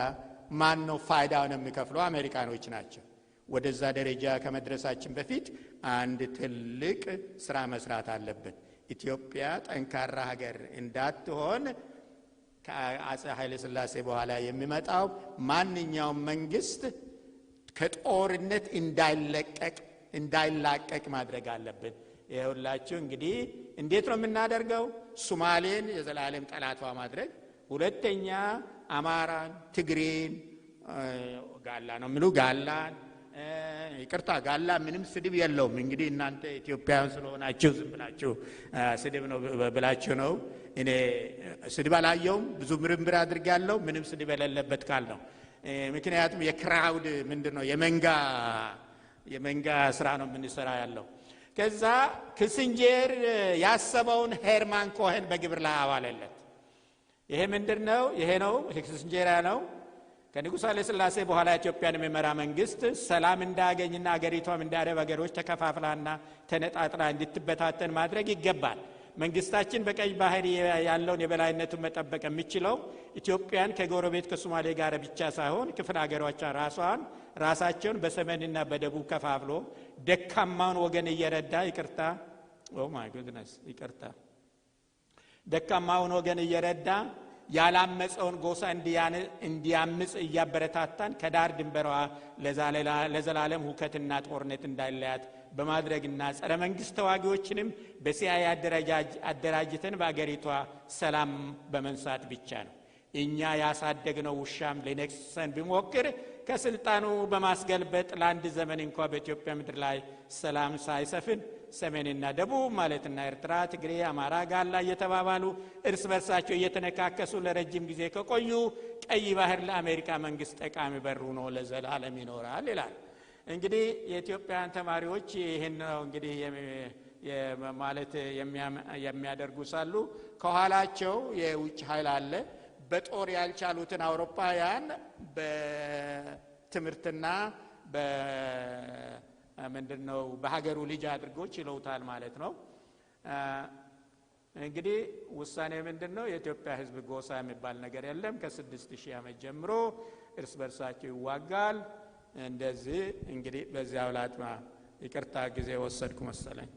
ማን ነው ፋይዳውን የሚከፍለው? አሜሪካኖች ናቸው። ወደዛ ደረጃ ከመድረሳችን በፊት አንድ ትልቅ ስራ መስራት አለብን። ኢትዮጵያ ጠንካራ ሀገር እንዳትሆን ከአፄ ኃይለ ሥላሴ በኋላ የሚመጣው ማንኛውም መንግስት ከጦርነት እንዳይላቀቅ ማድረግ አለብን። ይኸውላችሁ እንግዲህ እንዴት ነው የምናደርገው? ሶማሌን የዘላለም ጠላቷ ማድረግ፣ ሁለተኛ አማራን፣ ትግሬን፣ ጋላ ነው ምሉ ጋላን ይቅርታ ጋላ ምንም ስድብ የለውም። እንግዲህ እናንተ ኢትዮጵያውያን ስለሆናችሁ ዝም ብላችሁ ስድብ ነው ብላችሁ ነው። እኔ ስድብ አላየውም። ብዙ ምርምር አድርጋለሁ። ምንም ስድብ የሌለበት ቃል ነው። ምክንያቱም የክራውድ ምንድነው የመንጋ ስራ ነው የምንሰራ ያለው። ከዛ ክሲንጀር ያሰበውን ሄርማን ኮሄን በግብር ላይ አዋለለት። ይሄ ምንድነው? ይሄ ነው ክሲንጀር ያለው ከንጉሥ ኃይለ ሥላሴ በኋላ ኢትዮጵያን የሚመራ መንግስት ሰላም እንዳያገኝና አገሪቷም እንደ አረብ አገሮች ተከፋፍላና ተነጣጥላ እንድትበታተን ማድረግ ይገባል። መንግስታችን በቀይ ባህር ያለውን የበላይነቱን መጠበቅ የሚችለው ኢትዮጵያን ከጎረቤት ከሶማሌ ጋር ብቻ ሳይሆን ክፍለ ሀገሮቿ ራሳቸውን በሰሜንና በደቡብ ከፋፍሎ ደካማውን ወገን እየረዳ ደካማውን ወገን እየረዳ ያላመፀውን ጎሳ እንዲያምጽ እያበረታታን ከዳር ድንበሯ ለዘላለም ሁከትና ጦርነት እንዳይለያት በማድረግና ጸረ መንግስት ተዋጊዎችንም በሲአይኤ አደራጅተን በአገሪቷ ሰላም በመንሳት ብቻ ነው። እኛ ያሳደግነው ውሻም ሊነክሰን ቢሞክር ከስልጣኑ በማስገልበጥ ለአንድ ዘመን እንኳን በኢትዮጵያ ምድር ላይ ሰላም ሳይሰፍን ሰሜንና ደቡብ ማለትና ኤርትራ፣ ትግሬ፣ አማራ፣ ጋላ እየተባባሉ እርስ በርሳቸው እየተነካከሱ ለረጅም ጊዜ ከቆዩ ቀይ ባህር ለአሜሪካ መንግስት ጠቃሚ በር ሆኖ ለዘላለም ይኖራል ይላል። እንግዲህ የኢትዮጵያን ተማሪዎች ይህን ነው እንግዲህ ማለት የሚያደርጉ ሳሉ ከኋላቸው የውጭ ኃይል አለ። በጦር ያልቻሉትን አውሮፓውያን በትምህርትና ምንድነው በሀገሩ ልጅ አድርጎ ችለውታል ማለት ነው። እንግዲህ ውሳኔ ምንድነው? የኢትዮጵያ ሕዝብ ጎሳ የሚባል ነገር የለም። ከ6000 ዓመት ጀምሮ እርስ በርሳቸው ይዋጋል። እንደዚህ እንግዲህ በዚያው ላጥማ ይቅርታ ጊዜ ወሰድኩ መሰለኝ።